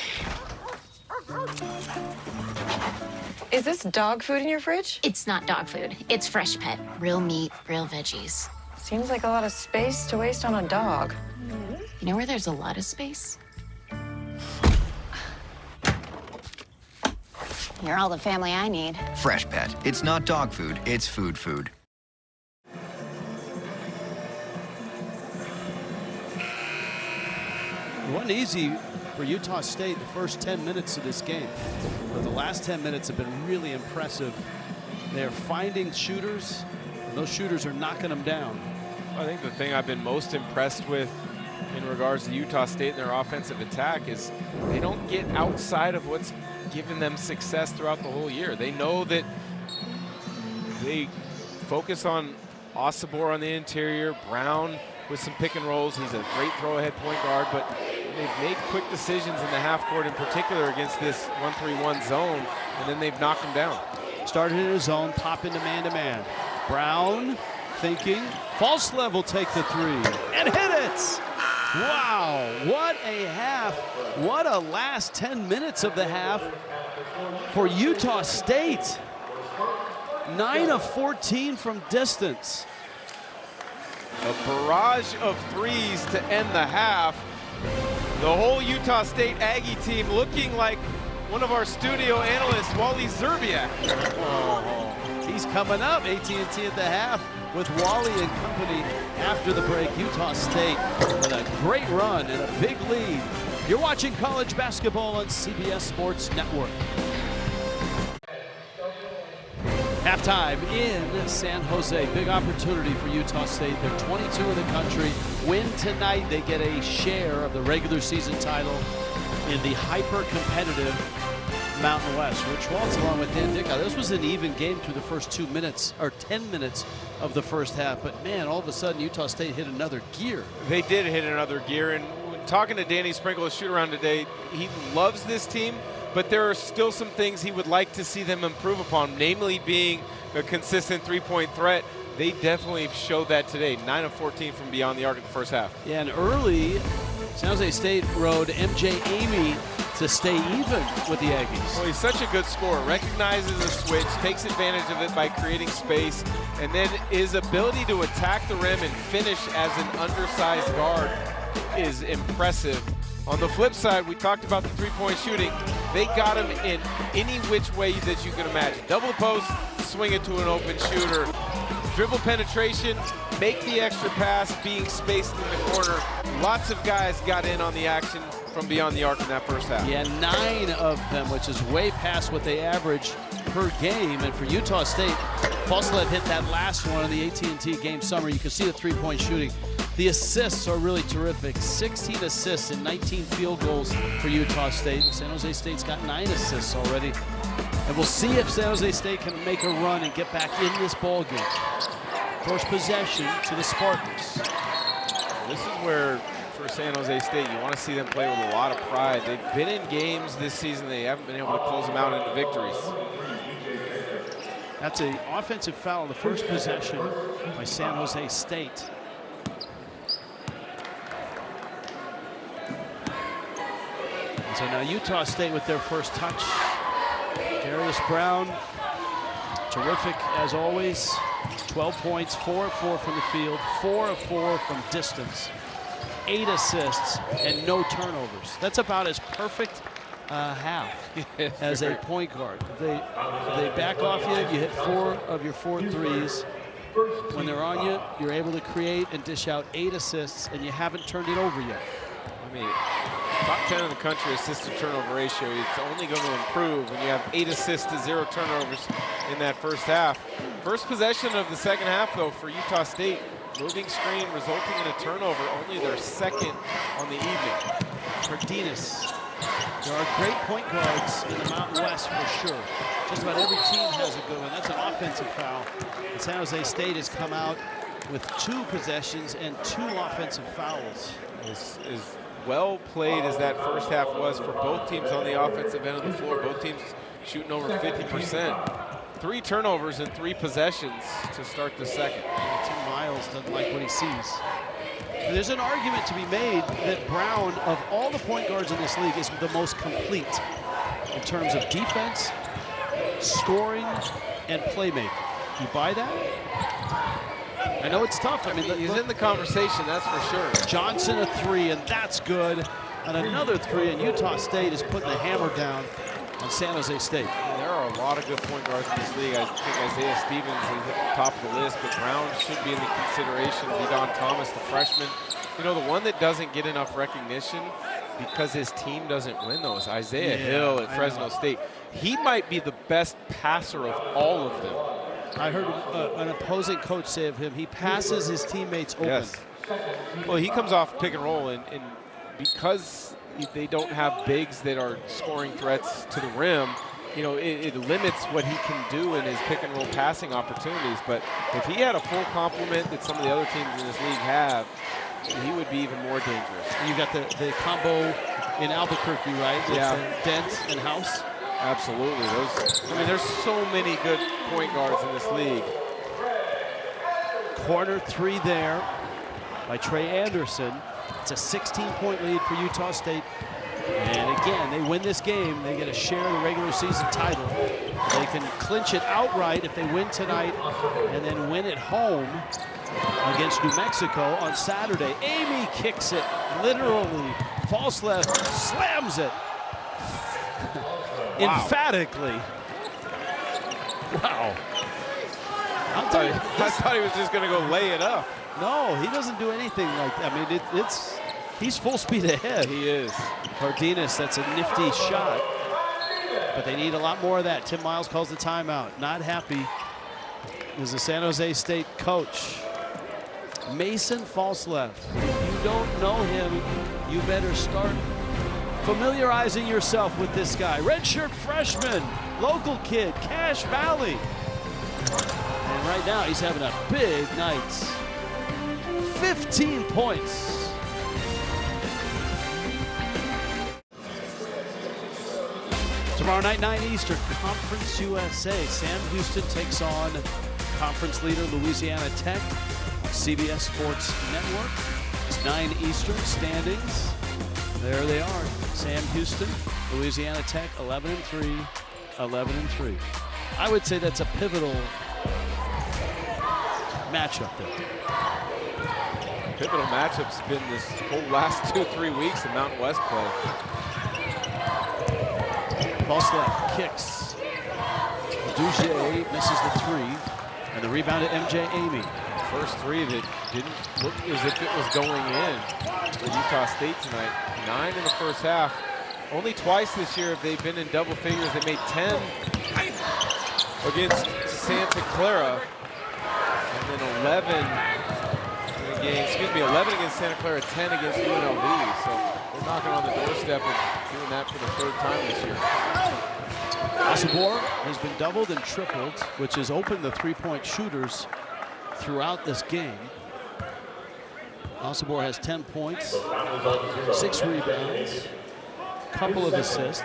F: Is this dog food in your fridge?
E: It's not dog food. It's Fresh Pet. Real meat, real veggies.
F: Seems like a lot of space to waste on a dog.
E: You know where there's a lot of space? You're all the family I need.
G: Fresh Pet. It's not dog food, it's food food.
A: It wasn't easy for Utah State the first 10 minutes of this game, but the last 10 minutes have been really impressive. They're finding shooters, and those shooters are knocking them down.
D: I think the thing I've been most impressed with in regards to Utah State and their offensive attack is they don't get outside of what's given them success throughout the whole year. They know that they focus on Osibor on the interior, Brown with some pick and rolls. He's a great throw-ahead point guard, but they've made quick decisions in the half court, in particular against this 1-3-1 zone, and then they've knocked them down.
A: Started in his zone, pop into man-to-man. Brown thinking, Falslev will take the three and hit it. Wow, what a half. What a last 10 minutes of the half for Utah State. 9 of 14 from distance.
D: A barrage of threes to end the half. The whole Utah State Aggie team looking like one of our studio analysts, Wally Zerbiak.
A: Oh, he's coming up, AT&T at the half with Wally and company after the break. Utah State with a great run and a big lead. You're watching college basketball on CBS Sports Network. Halftime in San Jose. Big opportunity for Utah State. They're 22 in the country. Win tonight, they get a share of the regular season title in the hyper-competitive Mountain West. Rich Waltz along with Dan Dickow. This was an even game through the first 2 minutes, or 10 minutes of the first half. But man, all of a sudden, Utah State hit another gear.
D: They did hit another gear. And talking to Danny Sprinkle, his shoot-around today, he loves this team, but there are still some things he would like to see them improve upon, namely being a consistent three-point threat. They definitely showed that today. 9 of 14 from beyond the arc in the first half.
A: Yeah, and early, San Jose State rode MJ Amy to stay even with the Aggies.
D: Well, he's such a good scorer. Recognizes a switch, takes advantage of it by creating space, and then his ability to attack the rim and finish as an undersized guard is impressive. On the flip side, we talked about the three-point shooting. They got him in any which way that you can imagine. Double post, swing it to an open shooter. Dribble penetration, make the extra pass, being spaced in the corner. Lots of guys got in on the action from beyond the arc in that first half.
A: Yeah, 9 of them, which is way past what they average per game. And for Utah State, Falslev hit that last one in the AT&T game summer. You can see the three-point shooting. The assists are really terrific. 16 assists and 19 field goals for Utah State. San Jose State's got 9 assists already. And we'll see if San Jose State can make a run and get back in this ball game. First possession to the Spartans.
D: This is where, for San Jose State, you want to see them play with a lot of pride. They've been in games this season. They haven't been able to close them out into victories.
A: That's an offensive foul on the first possession by San Jose State. And so now Utah State with their first touch. Darius Brown, terrific as always. 12 points, 4 of 4 from the field, 4 of 4 from distance, 8 assists, and no turnovers. That's about as perfect half as a point guard. If they back off you, you hit 4 of your 4 threes. When they're on you, you're able to create and dish out 8 assists, and you haven't turned it over yet.
D: I mean, top 10 in the country assist-to-turnover ratio. It's only going to improve when you have 8 assists to 0 turnovers in that first half. First possession of the second half, though, for Utah State. Moving screen resulting in a turnover, only their second on the evening.
A: Cardenas. There are great point guards in the Mountain West for sure. Just about every team has a good one. That's an offensive foul. And San Jose State has come out with 2 possessions and 2 offensive fouls.
D: As well played as that first half was for both teams on the offensive end of the floor, both teams shooting over 50%. 3 turnovers and 3 possessions to start the second.
A: Tim Miles doesn't like what he sees. There's an argument to be made that Brown, of all the point guards in this league, is the most complete in terms of defense, scoring, and playmaking. You buy that? I know it's tough. I mean,
D: he's in the conversation, that's for sure.
A: Johnson a 3, and that's good. And another 3, and Utah State is putting the hammer down on San Jose State.
D: There are a lot of good point guards in this league. I think Isaiah Stevens is at the top of the list, but Brown should be in the consideration. Vidon Thomas, the freshman. You know, the one that doesn't get enough recognition because his team doesn't win those, Isaiah Hill at Fresno State. He might be the best passer of all of them.
A: I heard an opposing coach say of him, he passes his teammates open.
D: Yes. Well, he comes off pick and roll, and because they don't have bigs that are scoring threats to the rim, you know, it limits what he can do in his pick and roll passing opportunities. But if he had a full complement that some of the other teams in this league have, he would be even more dangerous.
A: You got the combo in Albuquerque, right? With Dent and House.
D: Absolutely. I mean, there's so many good point guards in this league.
A: Corner three there by Trey Anderson. It's a 16-point lead for Utah State. And again, they win this game, they get a share of the regular season title. They can clinch it outright if they win tonight and then win at home against New Mexico on Saturday. Amy kicks it, literally. False left, slams it. Emphatically. Wow. I'll tell you,
D: I thought he was just going to go lay it up.
A: No, he doesn't do anything like that. I mean, he's full speed ahead.
D: He is.
A: Cardenas, that's a nifty shot. But they need a lot more of that. Tim Miles calls the timeout. Not happy is the San Jose State coach. Mason Falsleft. If you don't know him, you better start familiarizing yourself with this guy. Redshirt freshman, local kid, Cache Valley. And right now he's having a big night. 15 points. Tomorrow night, 9 Eastern, Conference USA. Sam Houston takes on conference leader Louisiana Tech on CBS Sports Network. It's 9 Eastern standings. There they are. Sam Houston, Louisiana Tech, 11-3, 11-3. I would say that's a pivotal matchup there.
D: Pivotal matchup's been this whole last 2-3 weeks in Mountain West play.
A: False left kicks. Dugier misses the three, and the rebound to MJ Amy.
D: First three that didn't look as if it was going in for Utah State tonight. 9 in the first half. Only twice this year have they been in double figures. They made 10 against Santa Clara, and then 11 in the game. Excuse me, 11 against Santa Clara, 10 against UNLV. So they're knocking on the doorstep and doing that for the third time this year.
A: Asabor has been doubled and tripled, which has opened the three-point shooters throughout this game. Asabor has 10 points, 6 rebounds, couple of assists.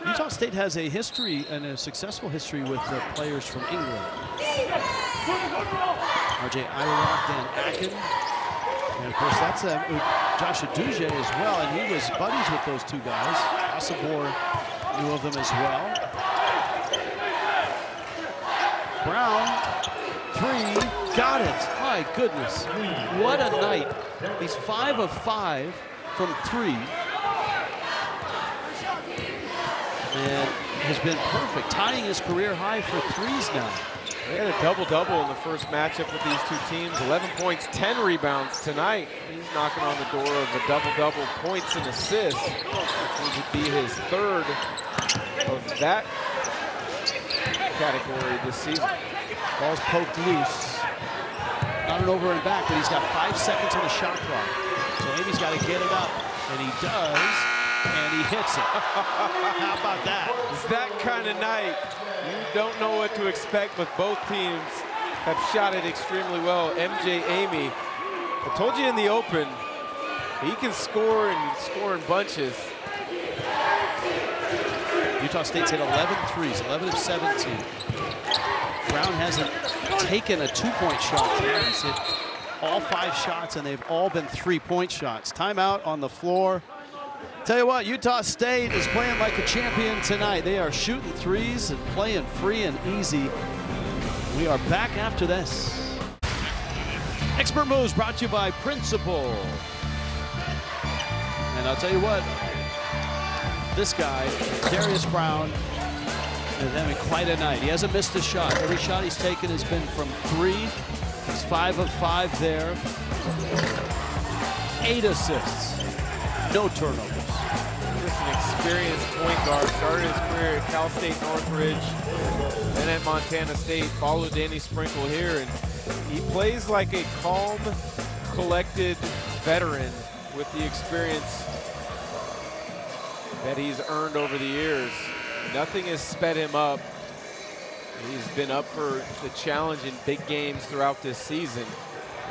A: Utah State has a history and a successful history with the players from England. RJ Irock, Dan Akin, and of course that's Joshua Dugier as well, and he was buddies with those two guys. Asabor knew of them as well. Brown, three, got it. My goodness, what a night. He's 5 of 5 from 3. And has been perfect, tying his career high for threes now.
D: They had a double-double in the first matchup with these two teams. 11 points, 10 rebounds tonight. He's knocking on the door of a double-double, points and assists, which would be his third of that category this season.
A: Ball's poked loose. Not an over and back, but he's got 5 seconds on the shot clock. So Amy's got to get it up, and he does, and he hits it. How about that?
D: It's that kind of night. You don't know what to expect, but both teams have shot it extremely well. MJ Amy, I told you in the open, he can score and score in bunches.
A: Utah State's hit 11 threes, 11 of 17. Brown hasn't taken a 2-point shot tonight. He's hit all 5 shots, and they've all been 3-point shots. Timeout on the floor. Tell you what, Utah State is playing like a champion tonight. They are shooting threes and playing free and easy. We are back after this. Expert Moves brought to you by Principal. And I'll tell you what, this guy, Darius Brown, is having quite a night. He hasn't missed a shot. Every shot he's taken has been from 3. He's 5 of 5 there. 8 assists, no turnovers.
D: Just an experienced point guard. Started his career at Cal State Northridge, then at Montana State. Followed Danny Sprinkle here, and he plays like a calm, collected veteran with the experience that he's earned over the years. Nothing has sped him up. He's been up for the challenge in big games throughout this season.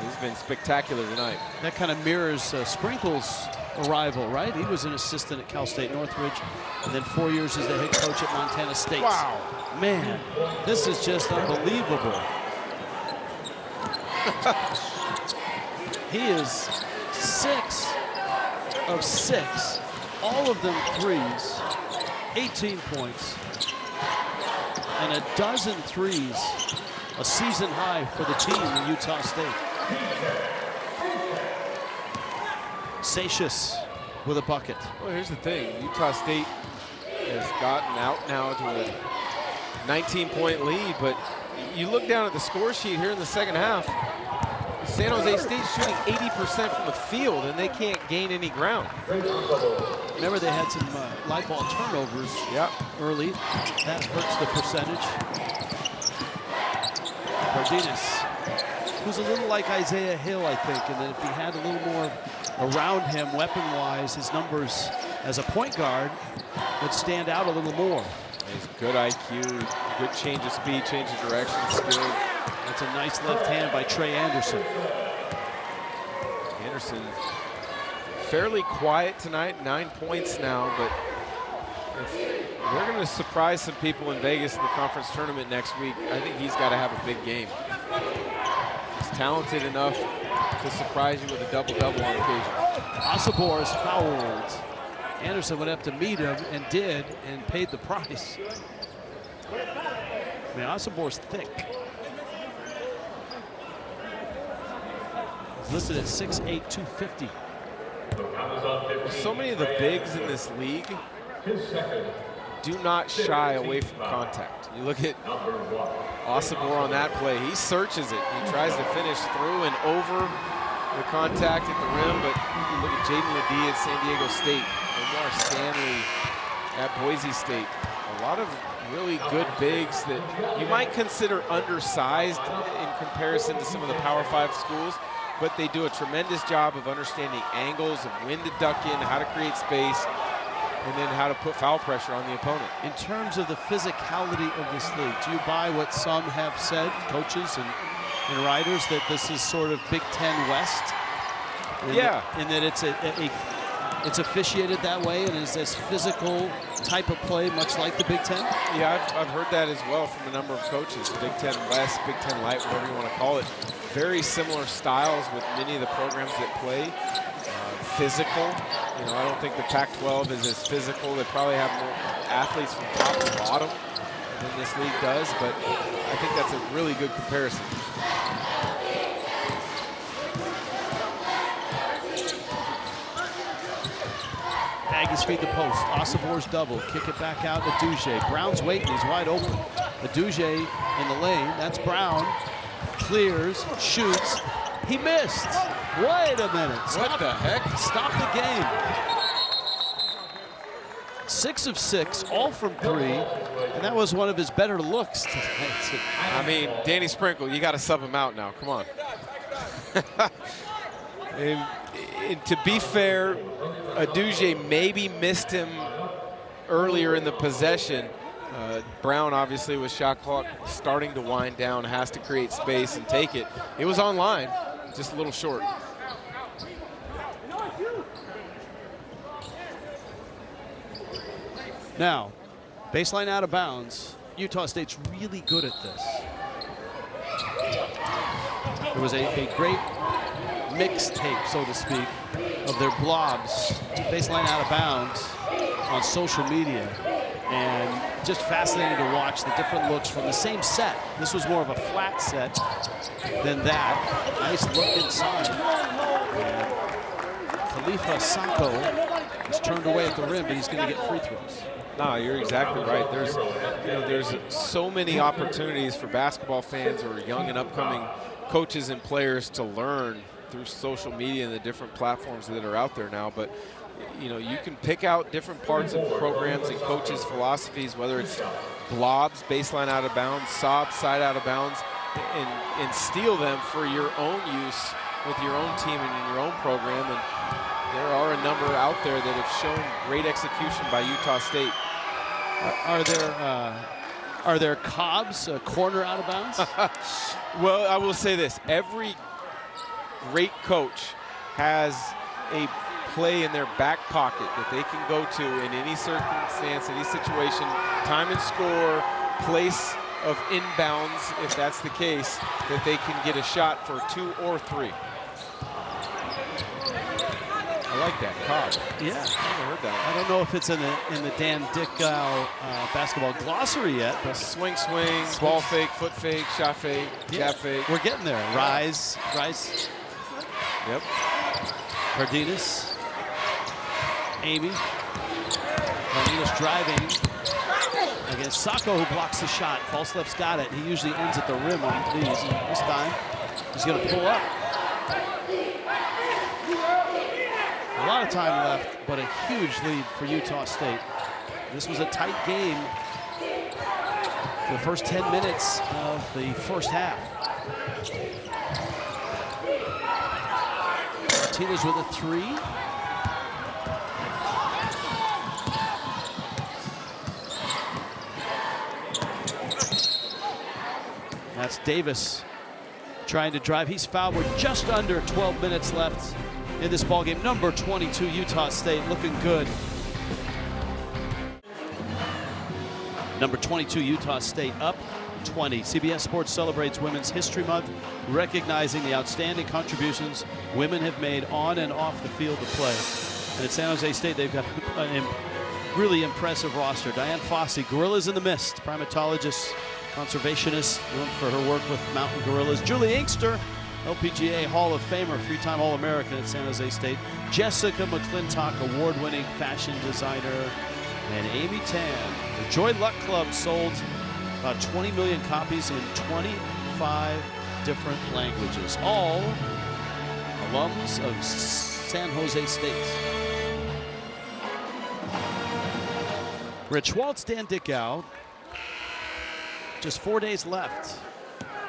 D: He's been spectacular tonight.
A: That kind of mirrors Sprinkle's arrival, right? He was an assistant at Cal State Northridge, and then 4 years as the head coach at Montana State.
D: Wow.
A: Man, this is just unbelievable. He is 6 of 6, all of them threes, 18 points, and a dozen threes, a season high for the team in Utah State. Satius with a bucket.
D: Well, here's the thing. Utah State has gotten out now to a 19-point lead, but you look down at the score sheet here in the second half, San Jose State's shooting 80% from the field, and they can't gain any ground.
A: Remember, they had some live ball turnovers early. That hurts the percentage. Cardenas, who's a little like Isaiah Hill, I think, and then if he had a little more around him weapon-wise, his numbers as a point guard would stand out a little more.
D: He's good IQ, good change of speed, change of direction, skilled.
A: That's a nice left hand by Trey Anderson.
D: Anderson fairly quiet tonight, 9 points now, but we're going to surprise some people in Vegas in the conference tournament next week. I think he's got to have a big game. He's talented enough to surprise you with a double-double on occasion.
A: Asabor is fouled. Anderson went up to meet him and did, and paid the price. I mean, Asabor's thick. He's listed at 6'8", 250.
D: So many of the bigs in this league do not shy away from contact. You look at Asabor on that play. He searches it. He tries to finish through and over the contact at the rim, but you look at Jaden Ledee at San Diego State, Omar Stanley at Boise State. A lot of really good bigs that you might consider undersized in comparison to some of the Power 5 schools, but they do a tremendous job of understanding angles, of when to duck in, how to create space, and then how to put foul pressure on the opponent.
A: In terms of the physicality of this league, do you buy what some have said, coaches and writers, that this is sort of Big Ten West? And that it's officiated that way and is this physical type of play, much like the Big Ten?
D: Yeah, I've heard that as well from a number of coaches. Big Ten West, Big Ten Light, whatever you want to call it. Very similar styles with many of the programs that play. Physical. You know, I don't think the Pac-12 is as physical. They probably have more athletes from top to bottom than this league does, but I think that's a really good comparison.
A: Aggies feed the post. Asabor's double. Kick it back out to Duge. Brown's waiting. He's wide open. Duge in the lane. That's Brown. Clears. Shoots. He missed. Wait a minute.
D: What the heck?
A: Stop the game. 6 of 6, all from 3. And that was one of his better looks tonight.
D: I mean, Danny Sprinkle, you got to sub him out now. Come on. And to be fair, Duge maybe missed him earlier in the possession. Brown, obviously, with shot clock starting to wind down, has to create space and take it. It was on line, just a little short.
A: Now, baseline out of bounds. Utah State's really good at this. There was a great mixtape, so to speak, of their blobs, baseline out of bounds, on social media. And just fascinating to watch the different looks from the same set. This was more of a flat set than that. Nice look inside. And Khalifa Sacco He's turned away at the rim, but he's going to get free throws.
D: No, you're exactly right. There's so many opportunities for basketball fans or young and upcoming coaches and players to learn through social media and the different platforms that are out there now. But you can pick out different parts of programs and coaches' philosophies, whether it's blobs, baseline out of bounds, sobs, side out of bounds, and steal them for your own use with your own team and in your own program. And there are a number out there that have shown great execution by Utah State.
A: Are there Cobb's corner out of bounds?
D: Well, I will say this. Every great coach has a play in their back pocket that they can go to in any circumstance, any situation, time and score, place of inbounds, if that's the case, that they can get a shot for 2 or 3. I like that, Cobb.
A: Yeah.
D: I haven't heard that.
A: I don't know if it's in the Dan Dickau basketball glossary yet.
D: But swing, ball fake, foot fake, shot fake, jab fake.
A: We're getting there. Rise.
D: Yep.
A: Cardenas. Amy. Cardenas driving against Sacco, who blocks the shot. False left's got it. He usually ends at the rim on these. This time, he's going to pull up. A lot of time left, but a huge lead for Utah State. This was a tight game for the first 10 minutes of the first half. Martinez with a 3. That's Davis trying to drive. He's fouled with just under 12 minutes left in this ballgame. Number 22, Utah State, looking good. Number 22, Utah State, up 20. CBS Sports celebrates Women's History Month, recognizing the outstanding contributions women have made on and off the field of play. And at San Jose State, they've got a really impressive roster. Diane Fossey, Gorillas in the Mist, primatologist, conservationist, known for her work with mountain gorillas. Julie Inkster, LPGA Hall of Famer, 3-time All-American at San Jose State. Jessica McClintock, award-winning fashion designer. And Amy Tan. The Joy Luck Club sold about 20 million copies in 25 different languages. All alums of San Jose State. Rich Waltz, Dan Dickau. Just 4 days left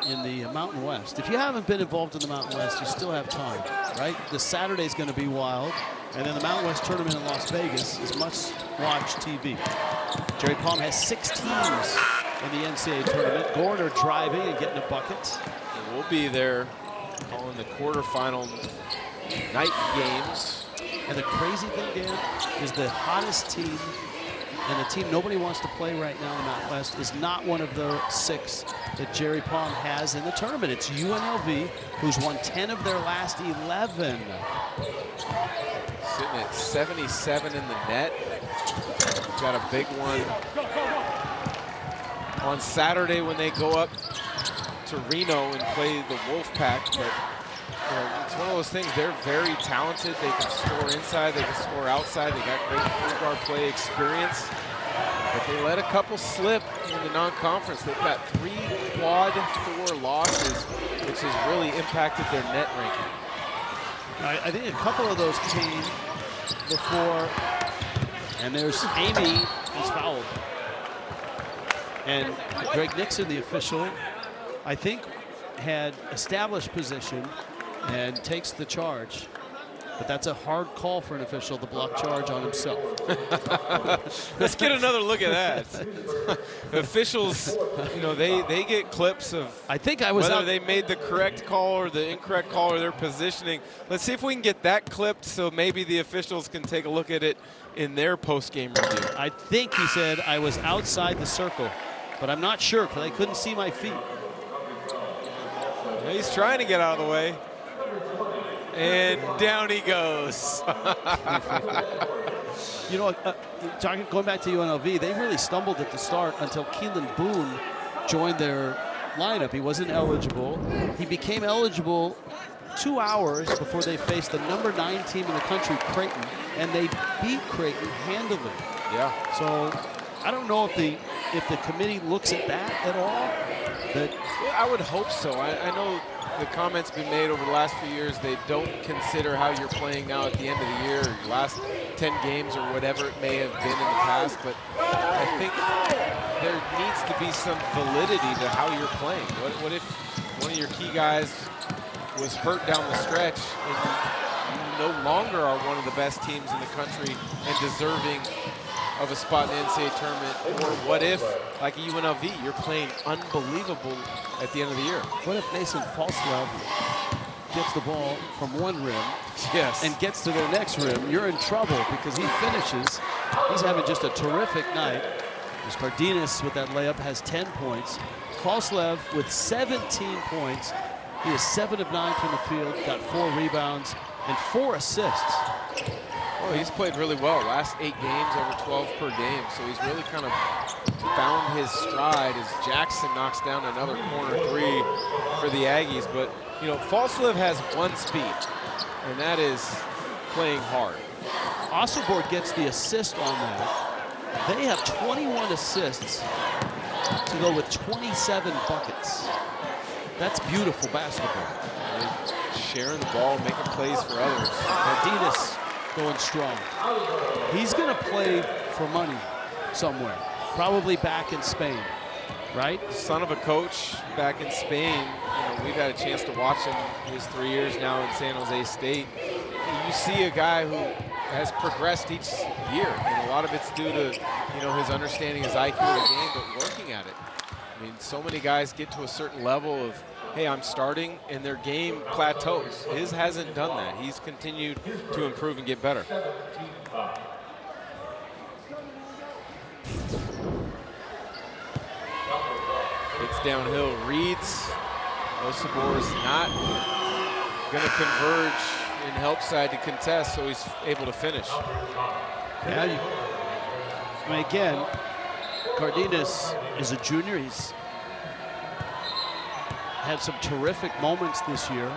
A: in the Mountain West. If you haven't been involved in the Mountain West, you still have time, right? This Saturday's going to be wild. And then the Mountain West tournament in Las Vegas is must-watch TV. Jerry Palm has 6 teams in the NCAA tournament. Gorner driving and getting a bucket.
D: And we'll be there calling the quarterfinal night games.
A: And the crazy thing, Dan, is the hottest team and the team nobody wants to play right now in the Mountain West is not one of the 6 that Jerry Palm has in the tournament. It's UNLV, who's won 10 of their last 11.
D: Sitting at 77 in the net. We've got a big one on Saturday when they go up to Reno and play the Wolfpack. But it's one of those things, they're very talented. They can score inside, they can score outside. They got great point guard play experience. But they let a couple slip in the non-conference. They've got 3 quad 4 losses, which has really impacted their net ranking.
A: I think a couple of those came before, and there's Amy who's fouled. And Greg Nixon, the official, I think had established position and takes the charge. But that's a hard call for an official to block charge on himself.
D: Let's get another look at that. Officials, they get clips of
A: I think I was
D: whether
A: out.
D: they made the correct call or the incorrect call or their positioning. Let's see if we can get that clipped so maybe the officials can take a look at it in their post-game review.
A: I think he said I was outside the circle, but I'm not sure because I couldn't see my feet.
D: Yeah, he's trying to get out of the way. And down he goes.
A: Going back to UNLV, they really stumbled at the start until Keelan Boone joined their lineup. He wasn't eligible. He became eligible 2 hours before they faced the number 9 team in the country, Creighton, and they beat Creighton handily.
D: Yeah.
A: So I don't know if the committee looks at that at all. That
D: Well, I would hope so. I know the comments been made over the last few years. They don't consider how you're playing now at the end of the year, or your last 10 games or whatever it may have been in the past. But I think there needs to be some validity to how you're playing. What if one of your key guys was hurt down the stretch and you no longer are one of the best teams in the country and deserving of a spot in the NCAA tournament? Or what if, like UNLV, you're playing unbelievable at the end of the year?
A: what if Mason Falslev gets the ball from one rim
D: Yes.
A: and gets to the next rim? You're in trouble because he finishes. He's having just a terrific night. As Cardenas with that layup has 10 points. Falslev with 17 points. He is 7 of 9 from the field, got 4 rebounds and 4 assists.
D: Oh, he's played really well. Last 8 games, over 12 per game. So he's really kind of found his stride as Jackson knocks down another corner 3 for the Aggies. But, you know, Falslev has one speed, and that is playing hard.
A: Ossenborg gets the assist on that. They have 21 assists to go with 27 buckets. That's beautiful basketball.
D: They're sharing the ball, making plays for others.
A: Cardenas going strong. He's going to play for money somewhere, probably back in Spain, right?
D: Son of a coach back in Spain. You know, we've had a chance to watch him his 3 years now in San Jose State. You see a guy who has progressed each year, and a lot of it's due to, you know, his understanding his IQ of the game, but working at it. I mean, so many guys get to a certain level of, hey, I'm starting, and their game plateaus. His hasn't done that. He's continued to improve and get better. It's downhill. Reeds. Osibor is not going to converge in help side to contest, so he's able to finish.
A: Yeah, I mean, again, Cardenas is a junior. He's had some terrific moments this year.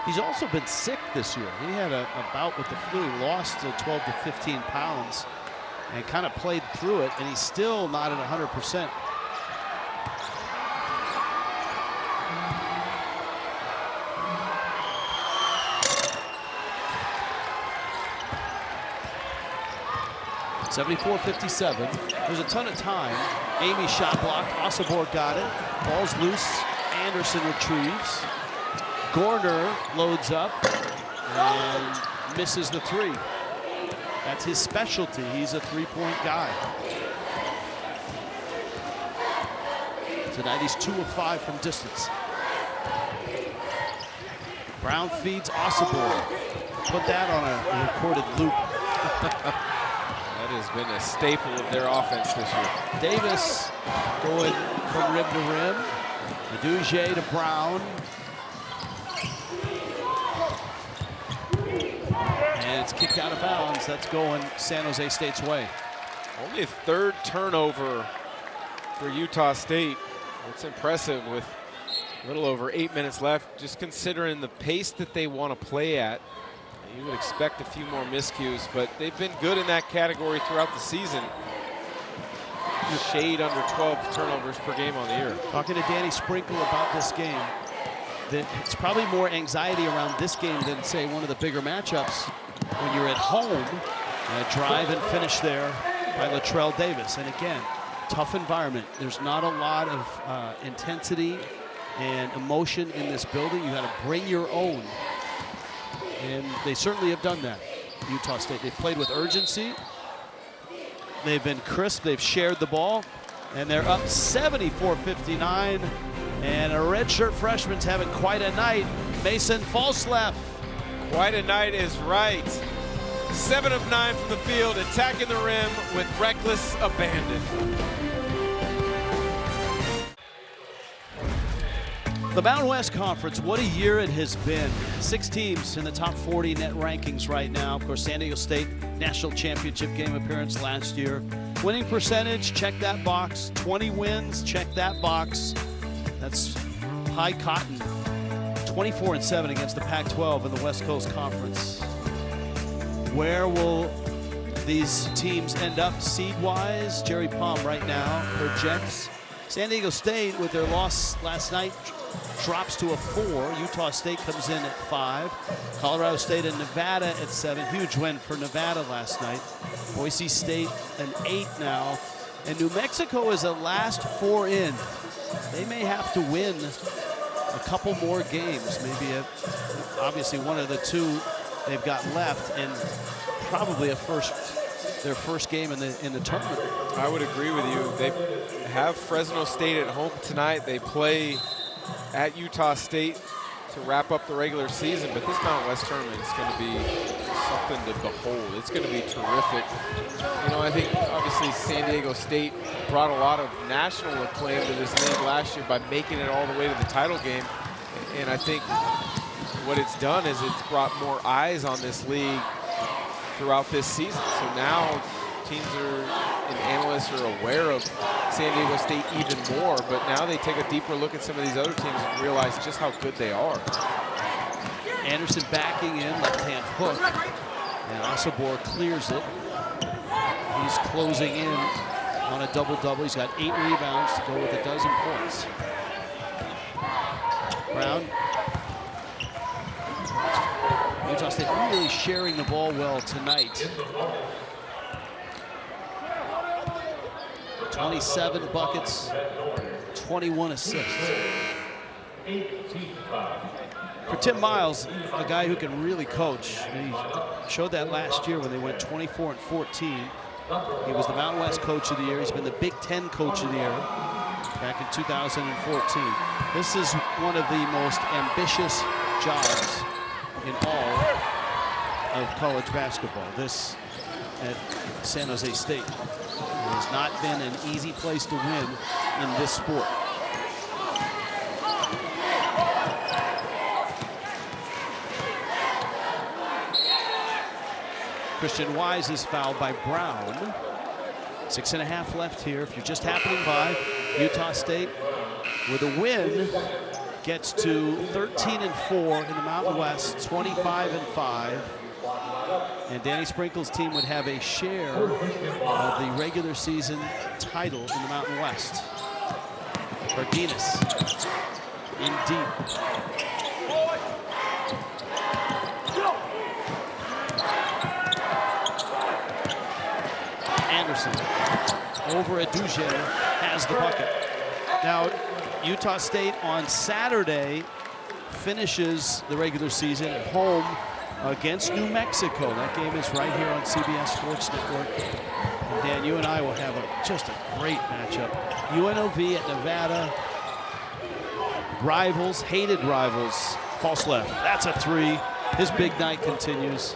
A: He's also been sick this year. He had a bout with the flu. He lost 12 to 15 pounds and kind of played through it, and he's still not at 100%. .74-57. There's a ton of time. Amy shot blocked. Osibor got it. Ball's loose. Anderson retrieves. Gorner loads up and misses the 3. That's his specialty. He's a 3-point guy. Tonight he's 2 of 5 from distance. Brown feeds Osibor. Put that on a recorded loop.
D: That has been a staple of their offense this year.
A: Davis going from rim to rim. Duge to Brown. And it's kicked out of bounds. That's going San Jose State's way.
D: Only a 3rd turnover for Utah State. It's impressive with a little over 8 minutes left, just considering the pace that they want to play at. You would expect a few more miscues, but they've been good in that category throughout the season. Shade under 12 turnovers per game on the year.
A: Talking to Danny Sprinkle about this game, that it's probably more anxiety around this game than, say, one of the bigger matchups when you're at home. A drive and finish there by Latrell Davis. And again, tough environment. There's not a lot of intensity and emotion in this building. You got to bring your own. And they certainly have done that, Utah State. They've played with urgency. They've been crisp. They've shared the ball. And they're up 74-59. And a redshirt freshman's having quite a night. Mason Falslev.
D: Quite a night is right. 7 of 9 from the field, attacking the rim with reckless abandon.
A: The Mountain West Conference, what a year it has been. 6 teams in the top 40 net rankings right now. Of course, San Diego State, national championship game appearance last year. Winning percentage, check that box. 20 wins, check that box. That's high cotton. 24-7 against the Pac-12 in the West Coast Conference. Where will these teams end up seed-wise? Jerry Palm right now projects San Diego State, with their loss last night, drops to a 4. Utah State comes in at 5. Colorado State and Nevada at 7. Huge win for Nevada last night. Boise State an 8 now. And New Mexico is a last 4 in. They may have to win a couple more games. Maybe obviously one of the 2 they've got left, and probably their first game in the tournament.
D: I would agree with you. They have Fresno State at home tonight. They play at Utah State to wrap up the regular season, but this Mountain West tournament is going to be something to behold. It's going to be terrific. You know, I think obviously San Diego State brought a lot of national acclaim to this league last year by making it all the way to the title game, and I think what it's done is it's brought more eyes on this league throughout this season. So now teams and analysts are aware of San Diego State even more, but now they take a deeper look at some of these other teams and realize just how good they are.
A: Anderson backing in, left-hand hook, and Osobor clears it. He's closing in on a double-double. He's got 8 rebounds to go with a dozen points. Brown. Utah State really sharing the ball well tonight. 27 buckets, 21 assists. For Tim Miles, a guy who can really coach, and he showed that last year when they went 24-14. He was the Mountain West Coach of the Year. He's been the Big Ten Coach of the Year back in 2014. This is one of the most ambitious jobs in all of college basketball. This at San Jose State. It has not been an easy place to win in this sport. Christian Wise is fouled by Brown. 6.5 left here. If you're just happening by, Utah State with a win gets to 13-4 in the Mountain West, 25-5. And Danny Sprinkle's team would have a share of the regular season title in the Mountain West. Cardenas in deep. Anderson over Edouge has the bucket. Now, Utah State on Saturday finishes the regular season at home against New Mexico. That game is right here on CBS Sports Network. And Dan, you and I will have just a great matchup. UNLV at Nevada. Rivals, hated rivals. False left. That's a 3. His big night continues.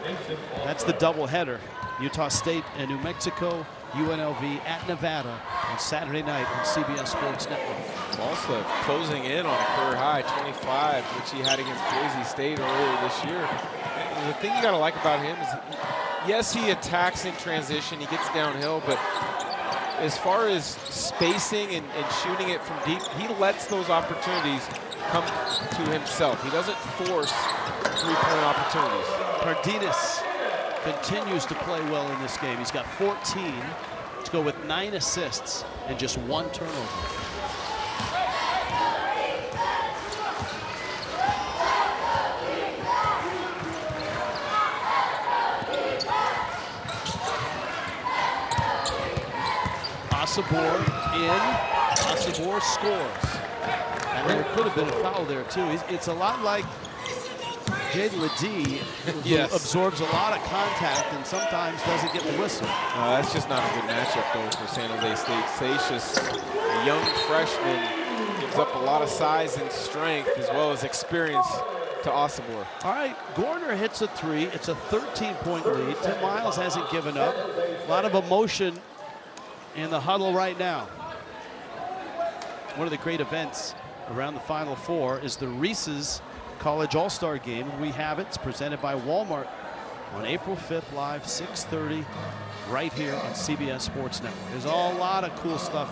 A: That's the doubleheader. Utah State and New Mexico. UNLV at Nevada on Saturday night on CBS Sports Network.
D: False left closing in on a career high 25, which he had against Boise State earlier this year. And the thing you got to like about him is, yes, he attacks in transition, he gets downhill, but as far as spacing and shooting it from deep, he lets those opportunities come to himself. He doesn't force three-point opportunities.
A: Cardenas continues to play well in this game. He's got 14 to go with 9 assists and just 1 turnover. Osobor in. Osobor scores. And there could have been a foul there too. It's a lot like Jaden Ledee, who absorbs a lot of contact and sometimes doesn't get the whistle.
D: That's just not a good matchup, though, for San Jose State. Satius, a young freshman, gives up a lot of size and strength as well as experience to Osobor.
A: All right, Gorner hits a 3. It's a 13-point lead. Tim Miles hasn't given up. A lot of emotion in the huddle right now. One of the great events around the Final Four is the Reese's College All-Star Game, and we have it. It's presented by Walmart on April 5th, live 6:30, right here on CBS Sports Network. There's a lot of cool stuff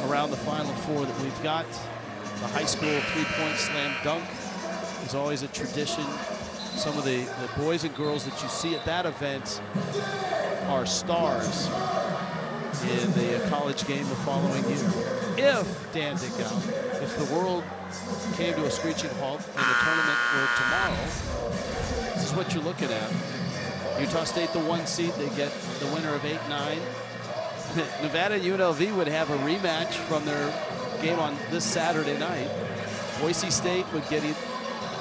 A: around the Final Four that we've got The high school three-point slam dunk is always a tradition. Some of the boys and girls that you see at that event are stars in the college game the following year. If, Dan Dickow, if the world came to a screeching halt and the tournament were tomorrow, this is what you're looking at. Utah State, the 1 seed, they get the winner of 8-9. Nevada and UNLV would have a rematch from their game on this Saturday night. Boise State would get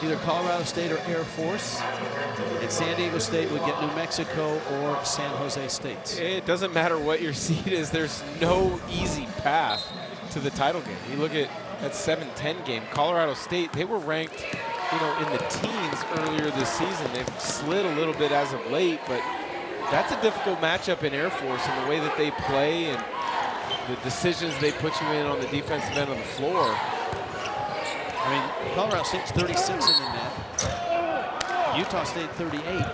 A: either Colorado State or Air Force, and San Diego State would get New Mexico or San Jose State.
D: It doesn't matter what your seed is. There's no easy path to the title game. You look at that 7-10 game. Colorado State, they were ranked, in the teens earlier this season. They've slid a little bit as of late, but that's a difficult matchup in Air Force, and the way that they play and the decisions they put you in on the defensive end of the floor.
A: I mean, Colorado State's 36 in the net. Utah State 38.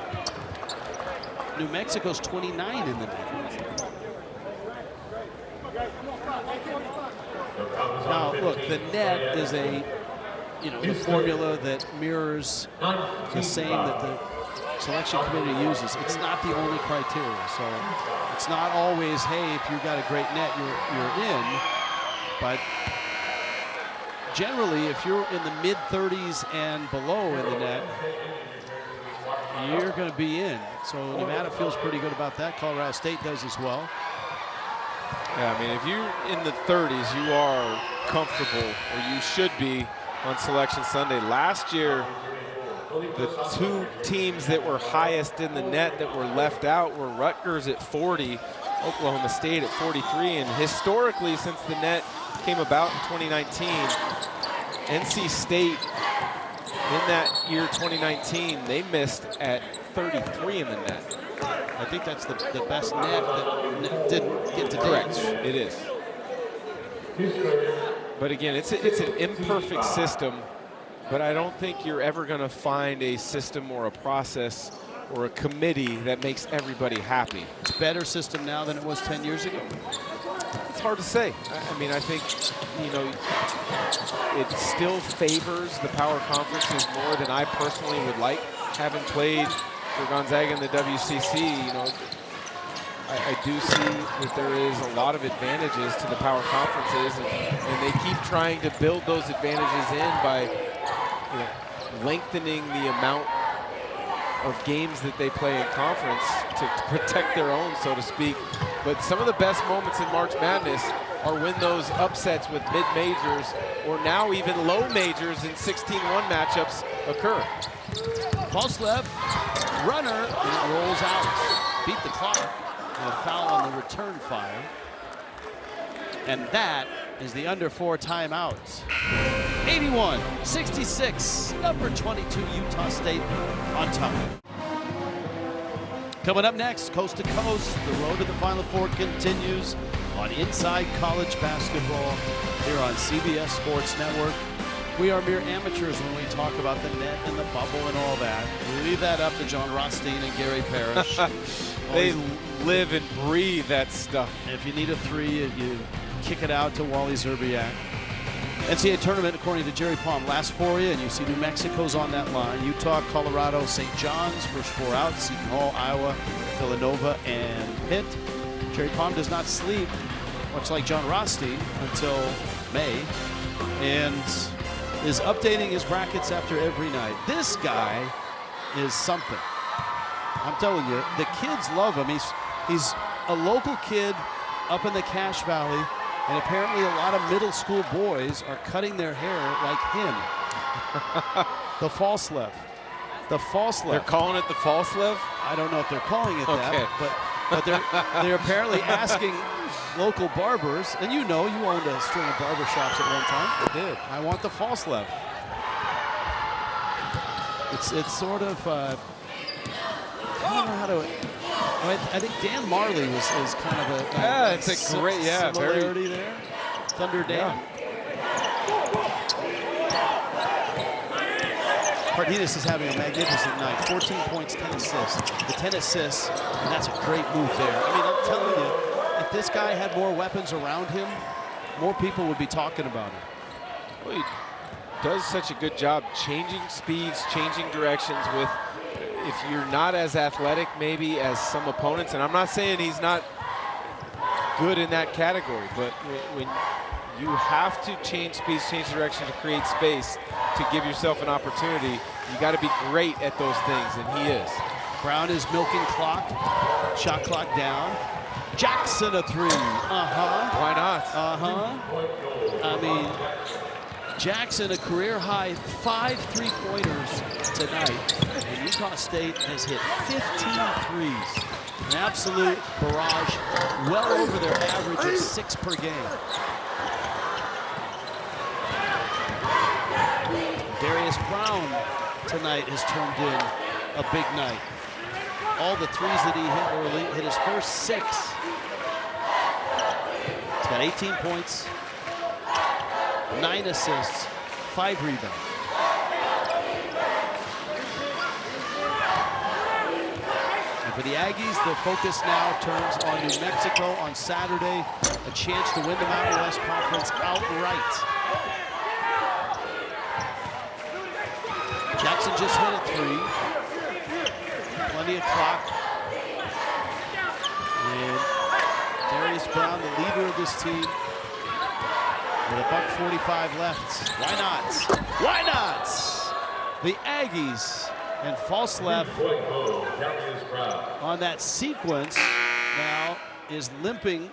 A: New Mexico's 29 in the net. Now, look, the net is the formula that mirrors the same that the selection committee uses. It's not the only criteria, so it's not always, hey, if you've got a great net, you're in. But generally, if you're in the mid-30s and below in the net, you're going to be in. So Nevada feels pretty good about that. Colorado State does as well.
D: Yeah, I mean, if you're in the 30s, you are comfortable, or you should be, on Selection Sunday. Last year, the two teams that were highest in the net that were left out were Rutgers at 40, Oklahoma State at 43, and historically, since the net came about in 2019, NC State in that year 2019, they missed at 33 in the net.
A: I think that's the best net that didn't get to dance.
D: Correct, it is. But again, it's an imperfect system, but I don't think you're ever going to find a system or a process or a committee that makes everybody happy.
A: It's a better system now than it was 10 years ago.
D: It's hard to say. I mean, I think, it still favors the power conferences more than I personally would like. Having played for Gonzaga in the WCC, I do see that there is a lot of advantages to the power conferences, and they keep trying to build those advantages in by lengthening the amount of games that they play in conference to protect their own, so to speak. But some of the best moments in March Madness are when those upsets with mid-majors or now even low majors in 16-1 matchups occur.
A: Falslev, runner, and it rolls out. Beat the clock. And a foul on the return fire. And that is the under 4 timeouts. 81-66, number 22 Utah State on top. Coming up next, coast to coast, the road to the Final Four continues on Inside College Basketball here on CBS Sports Network. We are mere amateurs when we talk about the net and the bubble and all that. We leave that up to John Rothstein and Gary Parrish.
D: They live and breathe that stuff.
A: If you need a three, you kick it out to Wally Zerbiak. NCAA tournament, according to Jerry Palm, last 4 in. You see New Mexico's on that line. Utah, Colorado, St. John's, first 4 out. Seton Hall, Iowa, Villanova, and Pitt. Jerry Palm does not sleep, much like John Rothstein, until May, and is updating his brackets after every night. This guy is something. I'm telling you, the kids love him. He's a local kid up in the Cache Valley, and apparently a lot of middle school boys are cutting their hair like him. The Falslev. The Falslev.
D: They're calling it the Falslev?
A: I don't know if they're calling it
D: okay.
A: that, but they're apparently asking local barbers, and you owned a string of barber shops at one time.
D: I did.
A: I want the Falslev. It's sort of I don't know how to. I think Dan Marley is kind of a
D: it's a great
A: similarity there. Thunder Dan.
D: Yeah.
A: Cardenas is having a magnificent night. 14 points, 10 assists. The 10 assists, and that's a great move there. I mean, I'm telling you, if this guy had more weapons around him, more people would be talking about him.
D: Well, he does such a good job changing speeds, changing directions with, if you're not as athletic maybe as some opponents, and I'm not saying he's not good in that category, but when you have to change speeds, change direction to create space to give yourself an opportunity, you got to be great at those things, and he is.
A: Brown is milking clock, shot clock down. Jackson a three,
D: Why not?
A: I mean, Jackson a career high 5 3-pointers tonight. And Utah State has hit 15 threes. An absolute barrage, well over their average of 6 per game. Darius Brown tonight has turned in a big night. All the threes that he hit early, hit his first 6. He's got 18 points, 9 assists, 5 rebounds. And for the Aggies, the focus now turns on New Mexico on Saturday, a chance to win the Mountain West Conference outright. Jackson just hit a 3. Plenty of clock. And Darius Brown, the leader of this team, with $1:45 left. Why not? Why not? The Aggies and false left on that sequence now is limping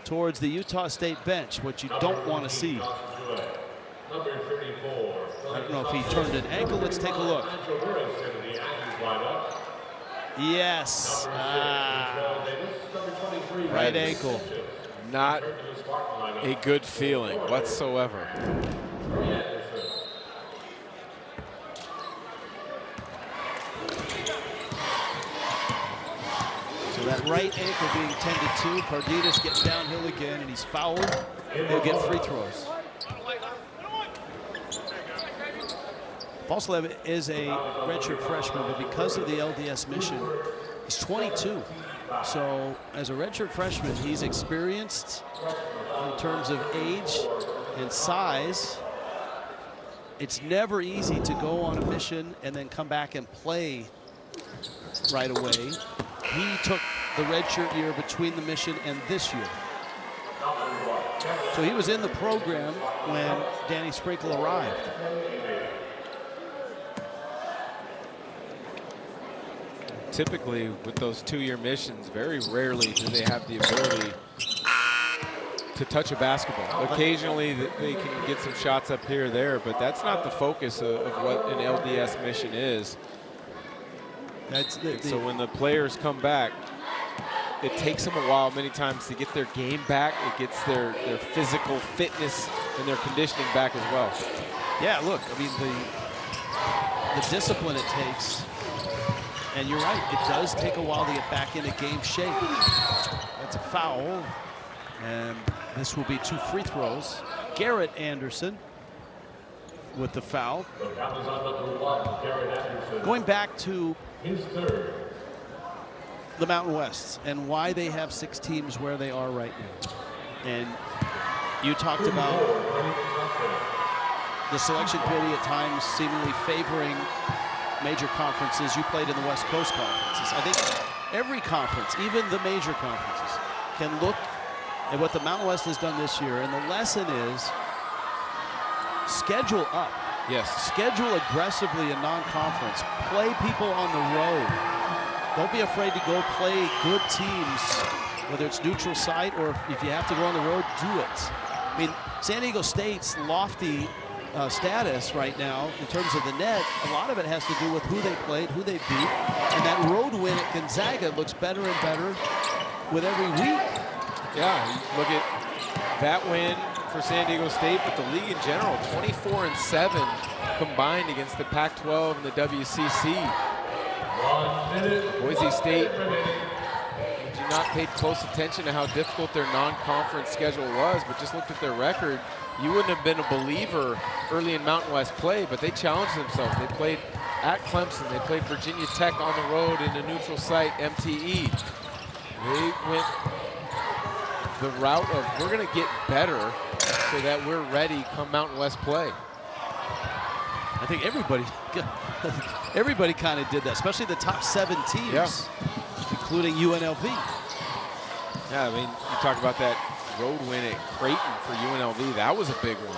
A: towards the Utah State bench, which you don't want to see. I don't know if he turned an ankle. Let's take a look. Yes. Right ankle.
D: Not a good feeling whatsoever.
A: So that right ankle being tended to. Cardenas getting downhill again, and he's fouled. He'll get free throws. Falslev is a redshirt freshman, but because of the LDS mission, he's 22. So as a redshirt freshman, he's experienced in terms of age and size. It's never easy to go on a mission and then come back and play right away. He took the redshirt year between the mission and this year. So he was in the program when Danny Sprinkle arrived.
D: Typically, with those 2-year missions, very rarely do they have the ability to touch a basketball. Occasionally, they can get some shots up here or there, but that's not the focus of what an LDS mission is. So when the players come back, it takes them a while many times to get their game back. It gets their physical fitness and their conditioning back as well.
A: Yeah, look, I mean, the discipline it takes. And you're right, it does take a while to get back into game shape. That's a foul, and this will be 2 free throws. Garrett Anderson with the foul. Going back to the Mountain West and why they have 6 teams where they are right now. And you talked about the selection committee at times seemingly favoring major conferences. You played in the West Coast conferences. I think every conference, even the major conferences, can look at what the Mountain West has done this year, and the lesson is schedule up.
D: Yes.
A: Schedule aggressively in non-conference. Play people on the road. Don't be afraid to go play good teams, whether it's neutral site or if you have to go on the road, do it. I mean, San Diego State's lofty status right now in terms of the net, a lot of it has to do with who they played, who they beat, and that road win at Gonzaga looks better and better with every week.
D: Yeah, you look at that win for San Diego State, but the league in general, 24-7 combined against the Pac-12 and the WCC. Boise State, if you not paid close attention to how difficult their non-conference schedule was, but just looked at their record, you wouldn't have been a believer early in Mountain West play, but they challenged themselves. They played at Clemson. They played Virginia Tech on the road in a neutral site, MTE. They went the route of, we're going to get better so that we're ready come Mountain West play.
A: I think everybody kind of did that, especially the top 7 teams, including UNLV.
D: Yeah, I mean, you talk about that road win at Creighton for UNLV. That was a big one.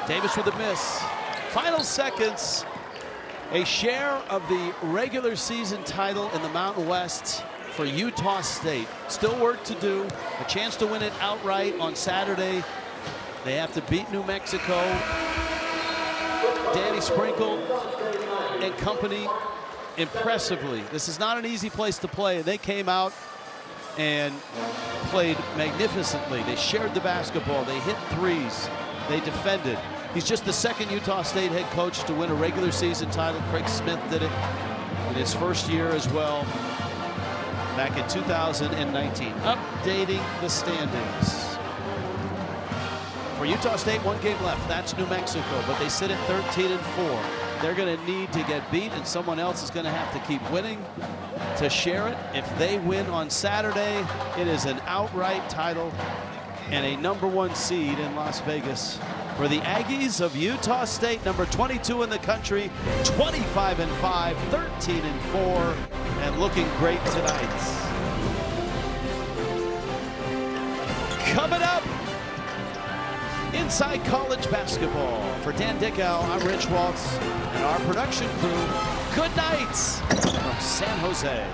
A: Davis with a miss. Final seconds. A share of the regular season title in the Mountain West for Utah State. Still work to do. A chance to win it outright on Saturday. They have to beat New Mexico. Danny Sprinkle and company impressively. This is not an easy place to play. They came out and played magnificently. They shared the basketball. They hit threes. They defended. He's just the second Utah State head coach to win a regular season title. Craig Smith did it in his first year as well, back in 2019. Updating the standings. For Utah State, 1 game left. That's New Mexico, but they sit at 13-4. They're going to need to get beat, and someone else is going to have to keep winning to share it. If they win on Saturday, it is an outright title and a #1 seed in Las Vegas for the Aggies of Utah State, number 22 in the country, 25-5, 13-4, and looking great tonight. Coming up, Inside College Basketball. For Dan Dickow, I'm Rich Waltz, and our production crew, good night from San Jose.